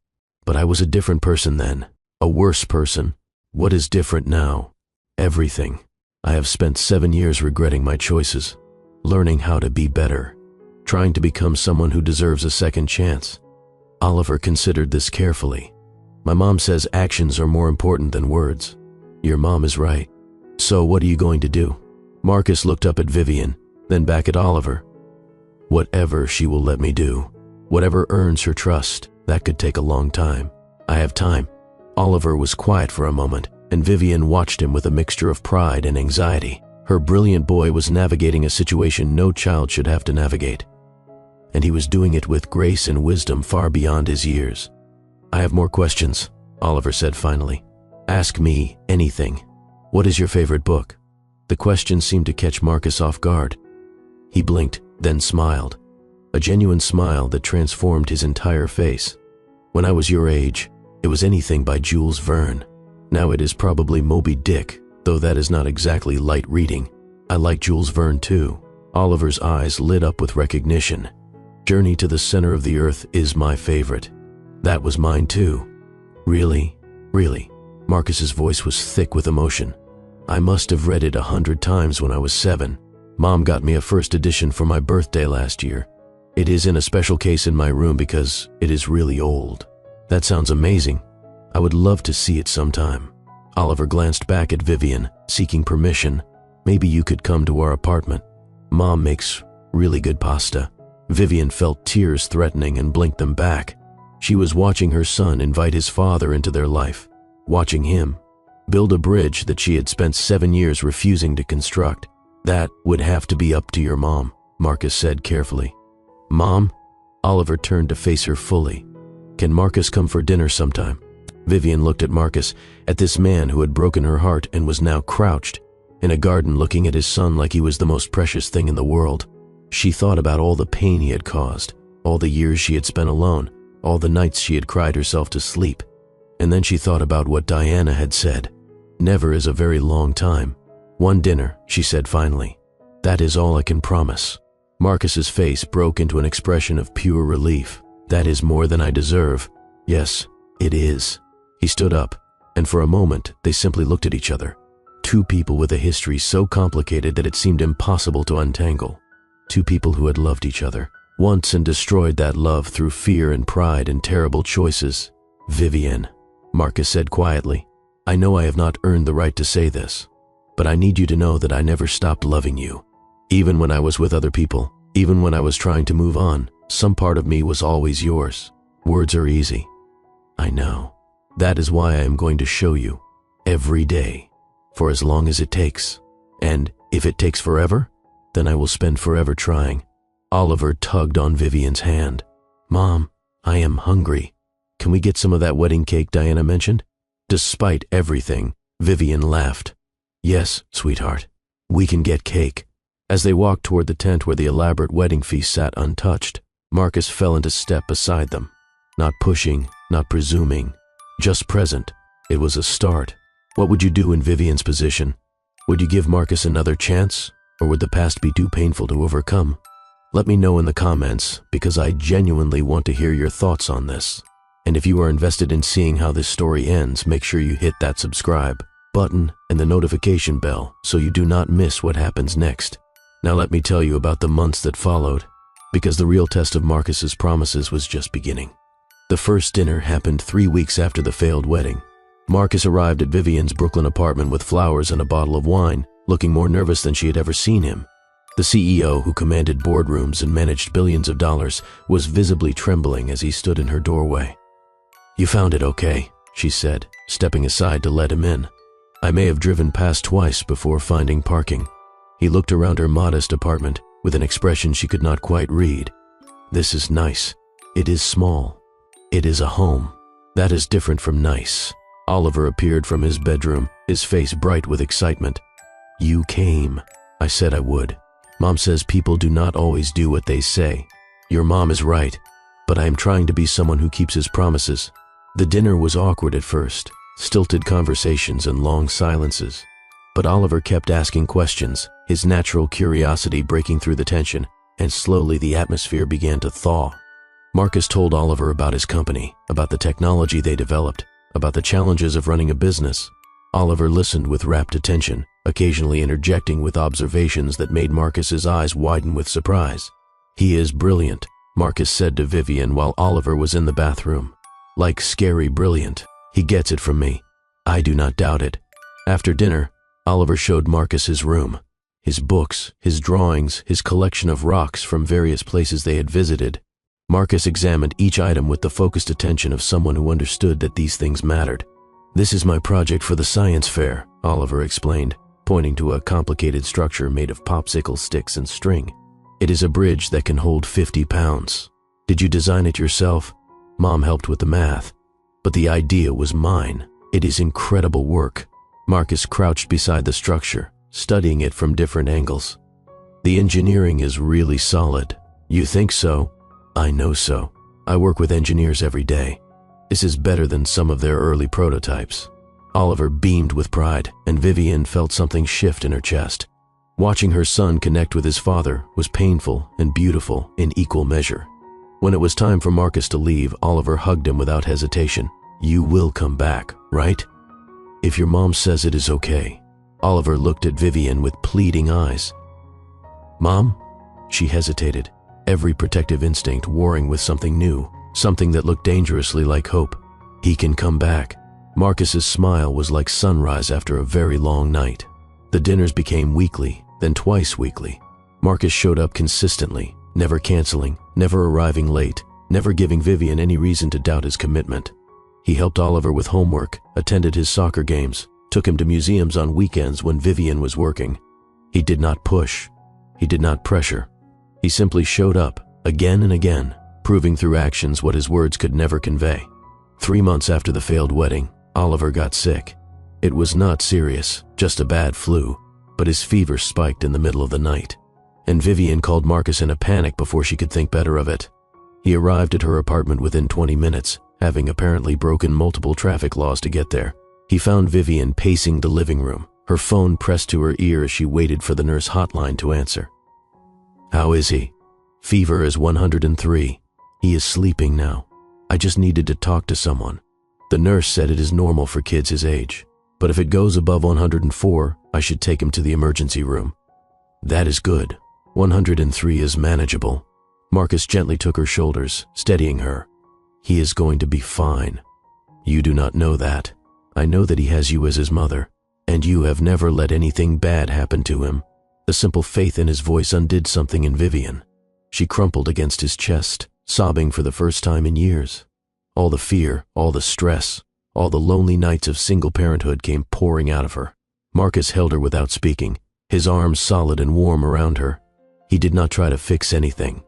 Speaker 1: but I was a different person then, a worse person. What is different now? Everything. I have spent 7 years regretting my choices, learning how to be better, trying to become someone who deserves a second chance. Oliver considered this carefully. My mom says actions are more important than words. Your mom is right. So what are you going to do? Marcus looked up at Vivian, then back at Oliver. Whatever she will let me do, whatever earns her trust, that could take a long time. I have time. Oliver was quiet for a moment, and Vivian watched him with a mixture of pride and anxiety. Her brilliant boy was navigating a situation no child should have to navigate. And he was doing it with grace and wisdom far beyond his years. I have more questions, Oliver said finally. Ask me anything. What is your favorite book? The question seemed to catch Marcus off guard. He blinked, then smiled. A genuine smile that transformed his entire face. When I was your age, it was anything by Jules Verne. Now it is probably Moby Dick, though that is not exactly light reading. I like Jules Verne too. Oliver's eyes lit up with recognition. Journey to the Center of the Earth is my favorite. That was mine too. Really? Really? Marcus's voice was thick with emotion. I must have read it 100 times when I was 7. Mom got me a first edition for my birthday last year. It is in a special case in my room because it is really old. That sounds amazing. I would love to see it sometime. Oliver glanced back at Vivian, seeking permission. Maybe you could come to our apartment. Mom makes really good pasta. Vivian felt tears threatening and blinked them back. She was watching her son invite his father into their life, watching him build a bridge that she had spent 7 years refusing to construct. That would have to be up to your mom, Marcus said carefully. Mom? Oliver turned to face her fully. Can Marcus come for dinner sometime? Vivian looked at Marcus, at this man who had broken her heart and was now crouched in a garden looking at his son like he was the most precious thing in the world. She thought about all the pain he had caused, all the years she had spent alone, all the nights she had cried herself to sleep. And then she thought about what Diana had said. Never is a very long time. One dinner, she said finally. That is all I can promise. Marcus's face broke into an expression of pure relief. That is more than I deserve. Yes, it is. He stood up, and for a moment they simply looked at each other. Two people with a history so complicated that it seemed impossible to untangle. Two people who had loved each other once and destroyed that love through fear and pride and terrible choices. "Vivian," Marcus said quietly, "I know I have not earned the right to say this, but I need you to know that I never stopped loving you. Even when I was with other people, even when I was trying to move on, some part of me was always yours. Words are easy. I know. That is why I am going to show you, every day, for as long as it takes. And if it takes forever, then I will spend forever trying." Oliver tugged on Vivian's hand. "Mom, I am hungry. Can we get some of that wedding cake Diana mentioned?" Despite everything, Vivian laughed. "Yes, sweetheart, we can get cake." As they walked toward the tent where the elaborate wedding feast sat untouched, Marcus fell into step beside them. Not pushing, not presuming, just present. It was a start. What would you do in Vivian's position? Would you give Marcus another chance, or would the past be too painful to overcome? Let me know in the comments, because I genuinely want to hear your thoughts on this. And if you are invested in seeing how this story ends, make sure you hit that subscribe button and the notification bell so you do not miss what happens next. Now let me tell you about the months that followed, because the real test of Marcus's promises was just beginning. The first dinner happened 3 weeks after the failed wedding. Marcus arrived at Vivian's Brooklyn apartment with flowers and a bottle of wine, looking more nervous than she had ever seen him. The CEO, who commanded boardrooms and managed billions of dollars, was visibly trembling as he stood in her doorway. "You found it okay," she said, stepping aside to let him in. "I may have driven past twice before finding parking." He looked around her modest apartment with an expression she could not quite read. "This is nice. It is small. It is a home. That is different from nice." Oliver appeared from his bedroom, his face bright with excitement. "You came. I said I would. Mom says people do not always do what they say. Your mom is right, but I am trying to be someone who keeps his promises." The dinner was awkward at first, stilted conversations and long silences. But Oliver kept asking questions, his natural curiosity breaking through the tension, and slowly the atmosphere began to thaw. Marcus told Oliver about his company, about the technology they developed, about the challenges of running a business. Oliver listened with rapt attention, occasionally interjecting with observations that made Marcus's eyes widen with surprise. "He is brilliant," Marcus said to Vivian while Oliver was in the bathroom. "Like scary brilliant. He gets it from me. I do not doubt it." After dinner, Oliver showed Marcus his room, his books, his drawings, his collection of rocks from various places they had visited. Marcus examined each item with the focused attention of someone who understood that these things mattered. "This is my project for the science fair," Oliver explained, pointing to a complicated structure made of popsicle sticks and string. "It is a bridge that can hold 50 pounds. Did you design it yourself?" "Mom helped with the math, but the idea was mine. It is incredible work." Marcus crouched beside the structure, studying it from different angles. "The engineering is really solid." "You think so?" "I know so. I work with engineers every day. This is better than some of their early prototypes." Oliver beamed with pride, and Vivian felt something shift in her chest. Watching her son connect with his father was painful and beautiful in equal measure. When it was time for Marcus to leave, Oliver hugged him without hesitation. "You will come back, right? If your mom says it is okay." Oliver looked at Vivian with pleading eyes. "Mom?" She hesitated, every protective instinct warring with something new, something that looked dangerously like hope. "He can come back." Marcus's smile was like sunrise after a very long night. The dinners became weekly, then twice weekly. Marcus showed up consistently, never canceling, never arriving late, never giving Vivian any reason to doubt his commitment. He helped Oliver with homework, attended his soccer games, took him to museums on weekends when Vivian was working. He did not push. He did not pressure. He simply showed up, again and again, proving through actions what his words could never convey. 3 months after the failed wedding, Oliver got sick. It was not serious, just a bad flu, but his fever spiked in the middle of the night. And Vivian called Marcus in a panic before she could think better of it. He arrived at her apartment within 20 minutes, having apparently broken multiple traffic laws to get there. He found Vivian pacing the living room, her phone pressed to her ear as she waited for the nurse hotline to answer. "How is he?" "Fever is 103. He is sleeping now. I just needed to talk to someone." The nurse said it is normal for kids his age, but if it goes above 104, I should take him to the emergency room. That is good. 103 is manageable. Marcus gently took her shoulders, steadying her. He is going to be fine. You do not know that. I know that he has you as his mother, and you have never let anything bad happen to him. The simple faith in his voice undid something in Vivian. She crumpled against his chest, sobbing for the first time in years. All the fear, all the stress, all the lonely nights of single parenthood came pouring out of her. Marcus held her without speaking, his arms solid and warm around her. He did not try to fix anything.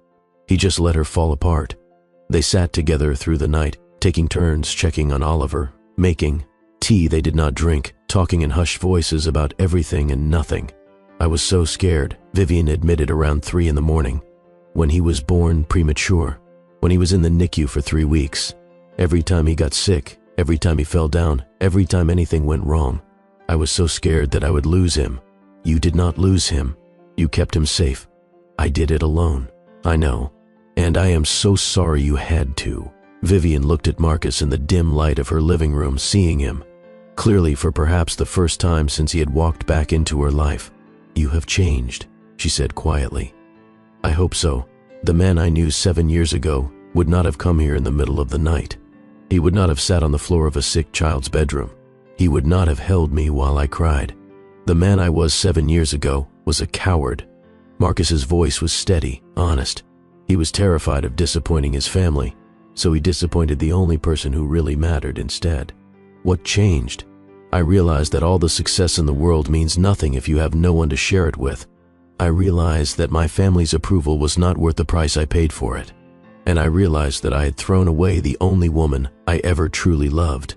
Speaker 1: He just let her fall apart. They sat together through the night, taking turns checking on Oliver, making tea they did not drink, talking in hushed voices about everything and nothing. I was so scared, Vivian admitted around 3 in the morning. When he was born premature, when he was in the NICU for 3 weeks, every time he got sick, every time he fell down, every time anything went wrong, I was so scared that I would lose him. You did not lose him. You kept him safe. I did it alone. I know. And I am so sorry you had to. Vivian looked at Marcus in the dim light of her living room, seeing him. Clearly for perhaps the first time since he had walked back into her life. You have changed, she said quietly. I hope so. The man I knew 7 years ago would not have come here in the middle of the night. He would not have sat on the floor of a sick child's bedroom. He would not have held me while I cried. The man I was 7 years ago was a coward. Marcus's voice was steady, honest. He was terrified of disappointing his family, so he disappointed the only person who really mattered instead. What changed? I realized that all the success in the world means nothing if you have no one to share it with. I realized that my family's approval was not worth the price I paid for it. And I realized that I had thrown away the only woman I ever truly loved.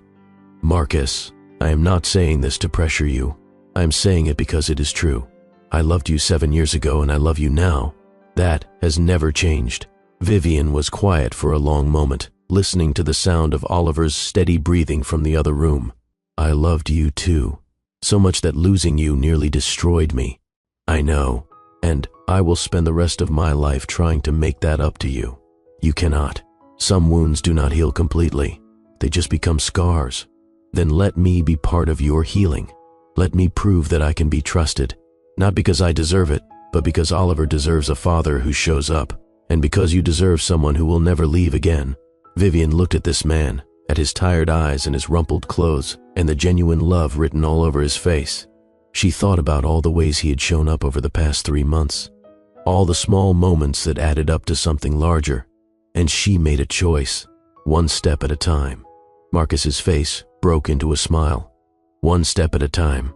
Speaker 1: Marcus, I am not saying this to pressure you. I am saying it because it is true. I loved you 7 years ago and I love you now. That has never changed. Vivian was quiet for a long moment, listening to the sound of Oliver's steady breathing from the other room. I loved you too, so much that losing you nearly destroyed me. I know, and I will spend the rest of my life trying to make that up to you. You cannot. Some wounds do not heal completely. They just become scars. Then let me be part of your healing. Let me prove that I can be trusted, not because I deserve it, but because Oliver deserves a father who shows up, and because you deserve someone who will never leave again. Vivian looked at this man, at his tired eyes and his rumpled clothes, and the genuine love written all over his face. She thought about all the ways he had shown up over the past 3 months, all the small moments that added up to something larger, and she made a choice, one step at a time. Marcus's face broke into a smile. One step at a time.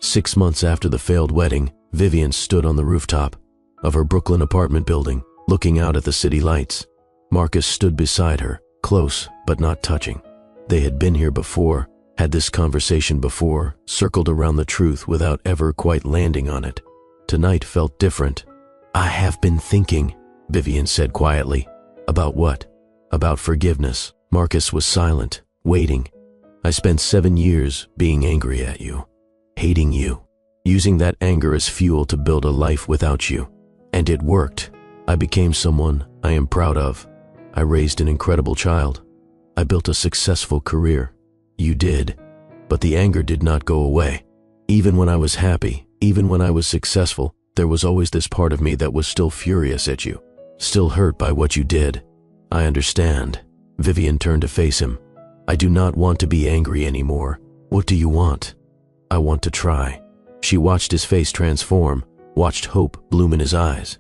Speaker 1: 6 months after the failed wedding, Vivian stood on the rooftop of her Brooklyn apartment building, looking out at the city lights. Marcus stood beside her, close but not touching. They had been here before, had this conversation before, circled around the truth without ever quite landing on it. Tonight felt different. I have been thinking, Vivian said quietly. About what? About forgiveness. Marcus was silent, waiting. I spent 7 years being angry at you, hating you, using that anger as fuel to build a life without you. And it worked. I became someone I am proud of. I raised an incredible child. I built a successful career. You did. But the anger did not go away. Even when I was happy, even when I was successful, there was always this part of me that was still furious at you, still hurt by what you did. I understand. Vivian turned to face him. I do not want to be angry anymore. What do you want? I want to try. She watched his face transform, watched hope bloom in his eyes.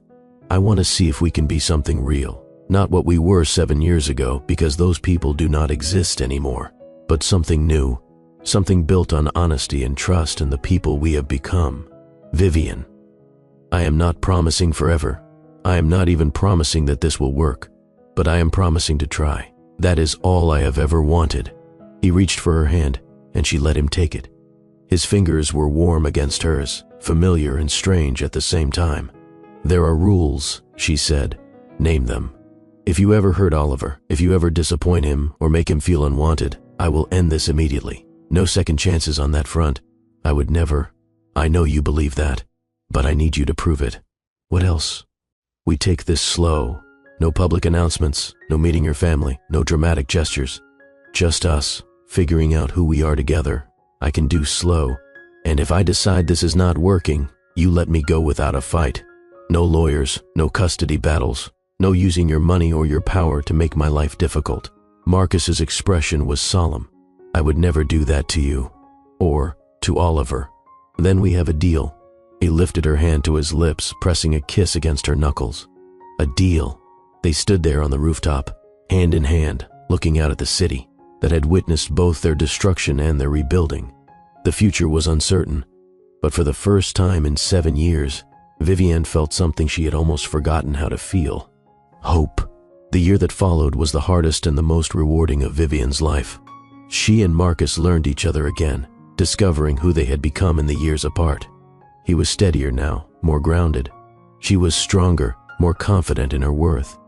Speaker 1: I want to see if we can be something real. Not what we were 7 years ago, because those people do not exist anymore, but something new, something built on honesty and trust in the people we have become. Vivian, I am not promising forever. I am not even promising that this will work, but I am promising to try. That is all I have ever wanted. He reached for her hand, and she let him take it. His fingers were warm against hers, familiar and strange at the same time. There are rules, she said. Name them. If you ever hurt Oliver, if you ever disappoint him or make him feel unwanted, I will end this immediately. No second chances on that front. I would never. I know you believe that, but I need you to prove it. What else? We take this slow. No public announcements, no meeting your family, no dramatic gestures. Just us, figuring out who we are together. I can do slow, and if I decide this is not working, you let me go without a fight. No lawyers, no custody battles, no using your money or your power to make my life difficult. Marcus's expression was solemn. I would never do that to you, or to Oliver. Then we have a deal. He lifted her hand to his lips, pressing a kiss against her knuckles. A deal. They stood there on the rooftop, hand in hand, looking out at the city that had witnessed both their destruction and their rebuilding. The future was uncertain, but for the first time in 7 years, Vivienne felt something she had almost forgotten how to feel. Hope. The year that followed was the hardest and the most rewarding of Vivienne's life. She and Marcus learned each other again, discovering who they had become in the years apart. He was steadier now, more grounded. She was stronger, more confident in her worth.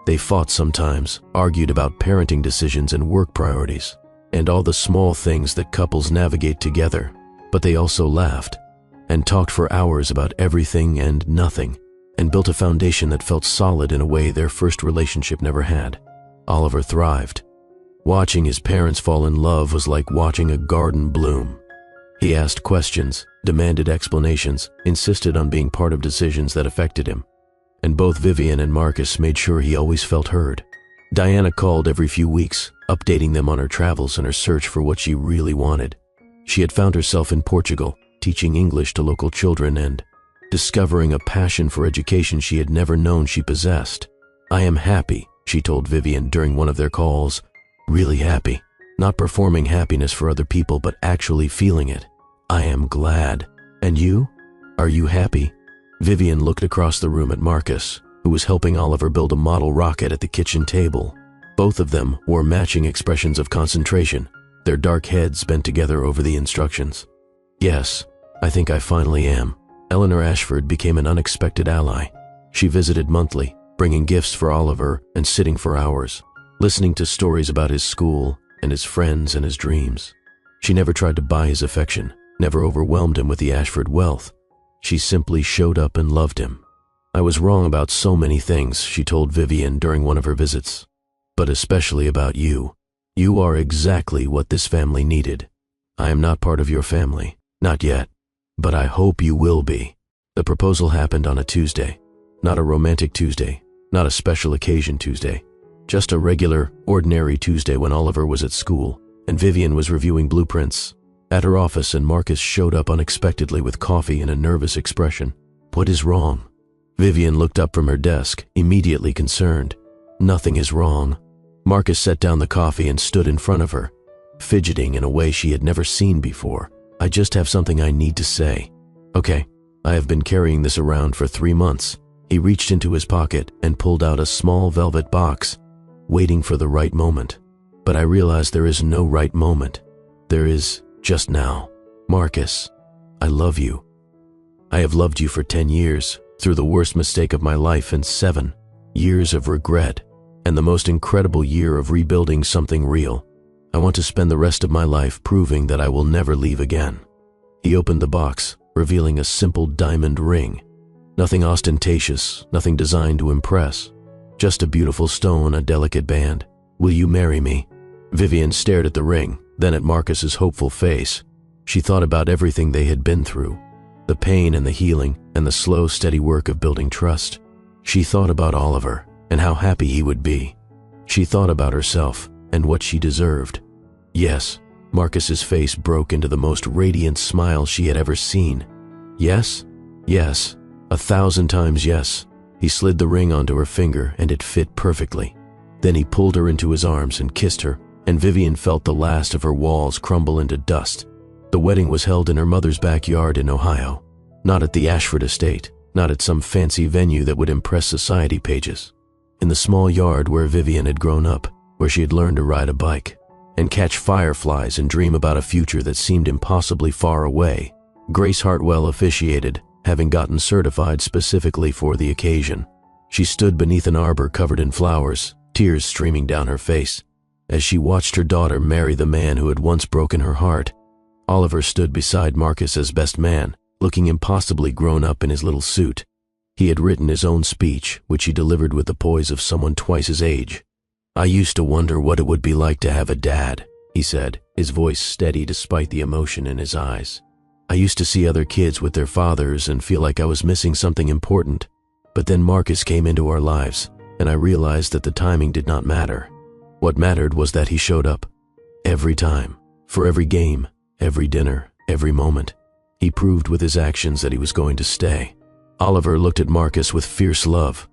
Speaker 1: They fought sometimes, argued about parenting decisions and work priorities, and all the small things that couples navigate together. But they also laughed, and talked for hours about everything and nothing, and built a foundation that felt solid in a way their first relationship never had. Oliver thrived. Watching his parents fall in love was like watching a garden bloom. He asked questions, demanded explanations, insisted on being part of decisions that affected him. And both Vivienne and Marcus made sure he always felt heard. Diana called every few weeks, updating them on her travels and her search for what she really wanted. She had found herself in Portugal, teaching English to local children and discovering a passion for education she had never known she possessed. I am happy, she told Vivienne during one of their calls. Really happy. Not performing happiness for other people, but actually feeling it. I am glad. And you? Are you happy? Vivienne looked across the room at Marcus, who was helping Oliver build a model rocket at the kitchen table. Both of them wore matching expressions of concentration, their dark heads bent together over the instructions. Yes, I think I finally am. Eleanor Ashford became an unexpected ally. She visited monthly, bringing gifts for Oliver and sitting for hours, listening to stories about his school and his friends and his dreams. She never tried to buy his affection, never overwhelmed him with the Ashford wealth. She simply showed up and loved him. I was wrong about so many things, she told Vivienne during one of her visits, but especially about you. You are exactly what this family needed. I am not part of your family, not yet, but I hope you will be. The proposal happened on a Tuesday, not a romantic Tuesday, not a special occasion Tuesday, just a regular, ordinary Tuesday when Oliver was at school and Vivienne was reviewing blueprints at her office, and Marcus showed up unexpectedly with coffee and a nervous expression. What is wrong? Vivienne looked up from her desk, immediately concerned. Nothing is wrong. Marcus set down the coffee and stood in front of her, fidgeting in a way she had never seen before. I just have something I need to say. Okay, I have been carrying this around for 3 months. He reached into his pocket and pulled out a small velvet box, waiting for the right moment. But I realized there is no right moment. There is just now. Marcus, I love you. I have loved you for 10 years, through the worst mistake of my life and 7 years of regret, and the most incredible year of rebuilding something real. I want to spend the rest of my life proving that I will never leave again. He opened the box, revealing a simple diamond ring. Nothing ostentatious, nothing designed to impress. Just a beautiful stone, a delicate band. Will you marry me? Vivienne stared at the ring, then at Marcus's hopeful face. She thought about everything they had been through, the pain and the healing and the slow, steady work of building trust. She thought about Oliver and how happy he would be. She thought about herself and what she deserved. Yes, Marcus's face broke into the most radiant smile she had ever seen. Yes, yes, 1,000 times yes. He slid the ring onto her finger and it fit perfectly. Then he pulled her into his arms and kissed her, and Vivienne felt the last of her walls crumble into dust. The wedding was held in her mother's backyard in Ohio, not at the Ashford estate, not at some fancy venue that would impress society pages. In the small yard where Vivienne had grown up, where she had learned to ride a bike and catch fireflies and dream about a future that seemed impossibly far away. Grace Hartwell officiated, having gotten certified specifically for the occasion. She stood beneath an arbor covered in flowers, tears streaming down her face, as she watched her daughter marry the man who had once broken her heart. Oliver stood beside Marcus as best man, looking impossibly grown up in his little suit. He had written his own speech, which he delivered with the poise of someone twice his age. I used to wonder what it would be like to have a dad, he said, his voice steady despite the emotion in his eyes. I used to see other kids with their fathers and feel like I was missing something important. But then Marcus came into our lives, and I realized that the timing did not matter. What mattered was that he showed up. Every time, for every game, every dinner, every moment. He proved with his actions that he was going to stay. Oliver looked at Marcus with fierce love.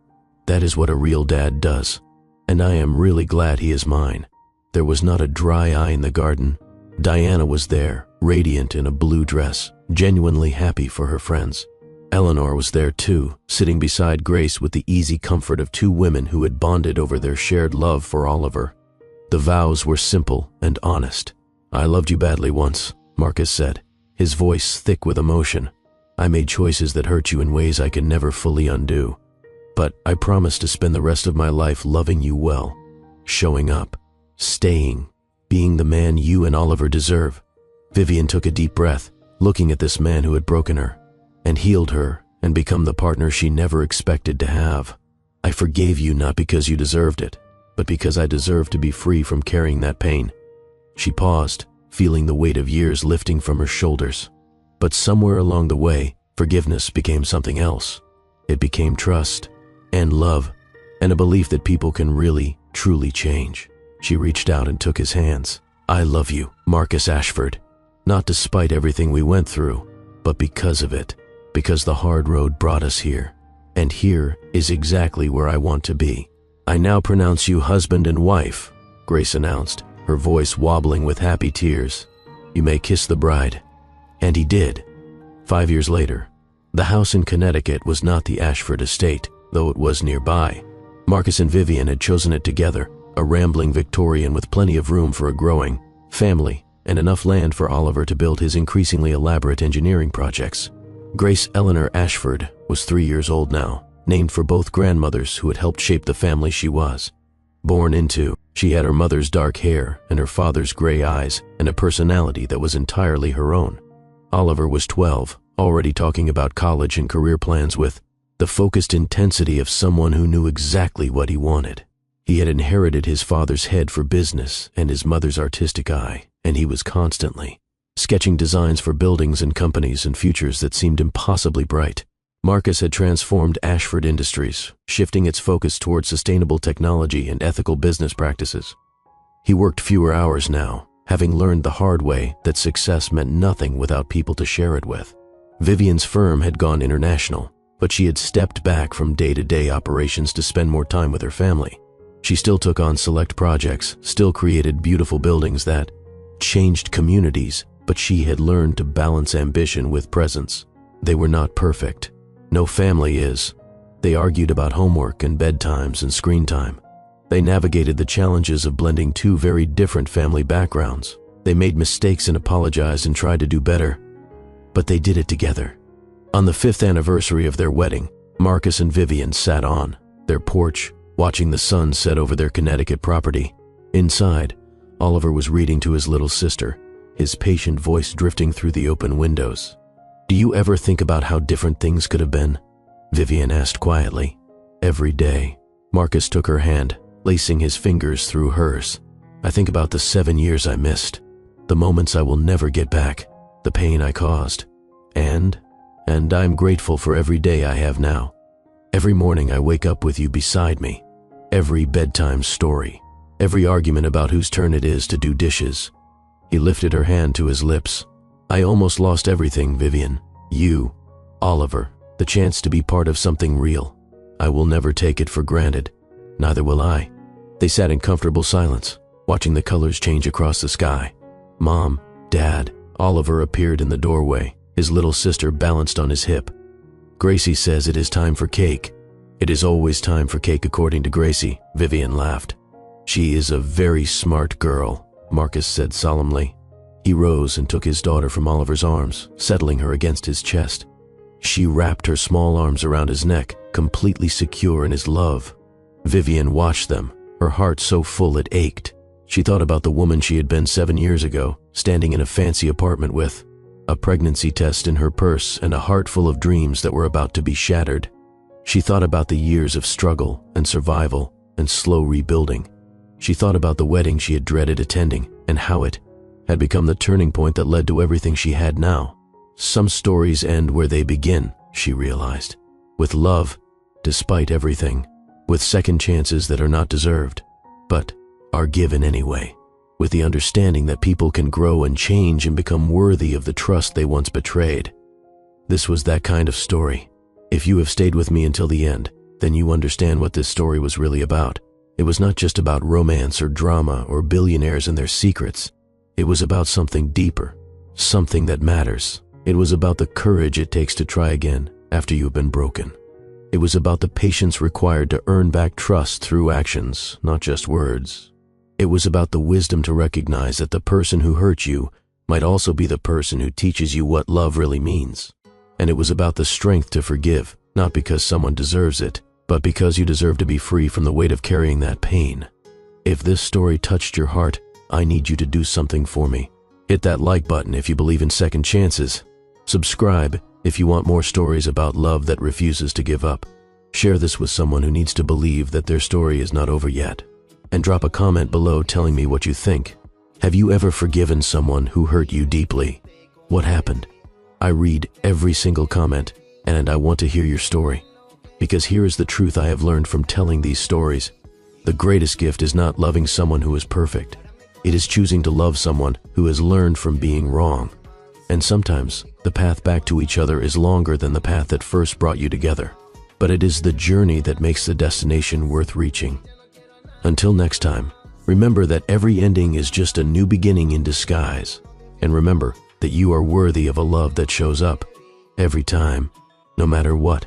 Speaker 1: That is what a real dad does. And I am really glad he is mine. There was not a dry eye in the garden. Diana was there, radiant in a blue dress, genuinely happy for her friends. Eleanor was there too, sitting beside Grace with the easy comfort of two women who had bonded over their shared love for Oliver. The vows were simple and honest. "I loved you badly once," Marcus said, his voice thick with emotion. "I made choices that hurt you in ways I can never fully undo. But I promise to spend the rest of my life loving you well, showing up, staying, being the man you and Oliver deserve." Vivian took a deep breath, looking at this man who had broken her, and healed her, and become the partner she never expected to have. "I forgave you not because you deserved it, but because I deserved to be free from carrying that pain." She paused, feeling the weight of years lifting from her shoulders. But somewhere along the way, forgiveness became something else. It became trust, and love, and a belief that people can really, truly change. She reached out and took his hands. "I love you, Marcus Ashford, not despite everything we went through, but because of it, because the hard road brought us here, and here is exactly where I want to be. I now pronounce you husband and wife," Grace announced, her voice wobbling with happy tears. "You may kiss the bride." And he did. 5 years later, the house in Connecticut was not the Ashford estate, though it was nearby. Marcus and Vivian had chosen it together, a rambling Victorian with plenty of room for a growing family and enough land for Oliver to build his increasingly elaborate engineering projects. Grace Eleanor Ashford was 3 years old now, named for both grandmothers who had helped shape the family she was. Born into, she had her mother's dark hair and her father's gray eyes and a personality that was entirely her own. Oliver was 12, already talking about college and career plans with the focused intensity of someone who knew exactly what he wanted. He had inherited his father's head for business and his mother's artistic eye, and he was constantly sketching designs for buildings and companies and futures that seemed impossibly bright. Marcus had transformed Ashford Industries, shifting its focus towards sustainable technology and ethical business practices. He worked fewer hours now, having learned the hard way that success meant nothing without people to share it with. Vivian's firm had gone international, but she had stepped back from day-to-day operations to spend more time with her family. She still took on select projects, still created beautiful buildings that changed communities, but she had learned to balance ambition with presence. They were not perfect. No family is. They argued about homework and bedtimes and screen time. They navigated the challenges of blending two very different family backgrounds. They made mistakes and apologized and tried to do better. But they did it together. On the 5th anniversary of their wedding, Marcus and Vivian sat on their porch, watching the sun set over their Connecticut property. Inside, Oliver was reading to his little sister, his patient voice drifting through the open windows. "Do you ever think about how different things could have been?" Vivian asked quietly. "Every day." Marcus took her hand, lacing his fingers through hers. "I think about the 7 years I missed, the moments I will never get back, the pain I caused. And I'm grateful for every day I have now. Every morning I wake up with you beside me. Every bedtime story, every argument about whose turn it is to do dishes." He lifted her hand to his lips. "I almost lost everything, Vivian. You, Oliver, the chance to be part of something real. I will never take it for granted. Neither will I." They sat in comfortable silence, watching the colors change across the sky. Mom, Dad, Oliver appeared in the doorway, his little sister balanced on his hip. "Gracie says it is time for cake." "It is always time for cake according to Gracie," Vivian laughed. "She is a very smart girl," Marcus said solemnly. He rose and took his daughter from Oliver's arms, settling her against his chest. She wrapped her small arms around his neck, completely secure in his love. Vivian watched them, her heart so full it ached. She thought about the woman she had been 7 years ago, standing in a fancy apartment with a pregnancy test in her purse and a heart full of dreams that were about to be shattered. She thought about the years of struggle and survival and slow rebuilding. She thought about the wedding she had dreaded attending and how it had become the turning point that led to everything she had now. Some stories end where they begin, she realized. With love, despite everything. With second chances that are not deserved, but are given anyway. With the understanding that people can grow and change and become worthy of the trust they once betrayed. This was that kind of story. If you have stayed with me until the end, then you understand what this story was really about. It was not just about romance or drama or billionaires and their secrets. It was about something deeper, something that matters. It was about the courage it takes to try again after you have been broken. It was about the patience required to earn back trust through actions, not just words. It was about the wisdom to recognize that the person who hurt you might also be the person who teaches you what love really means. And it was about the strength to forgive, not because someone deserves it, but because you deserve to be free from the weight of carrying that pain. If this story touched your heart, I need you to do something for me. Hit that like button if you believe in second chances. Subscribe if you want more stories about love that refuses to give up. Share this with someone who needs to believe that their story is not over yet. And drop a comment below telling me what you think. Have you ever forgiven someone who hurt you deeply? What happened? I read every single comment, and I want to hear your story. Because here is the truth I have learned from telling these stories. The greatest gift is not loving someone who is perfect. It is choosing to love someone who has learned from being wrong. And sometimes, the path back to each other is longer than the path that first brought you together. But it is the journey that makes the destination worth reaching. Until next time, remember that every ending is just a new beginning in disguise. And remember that you are worthy of a love that shows up every time, no matter what.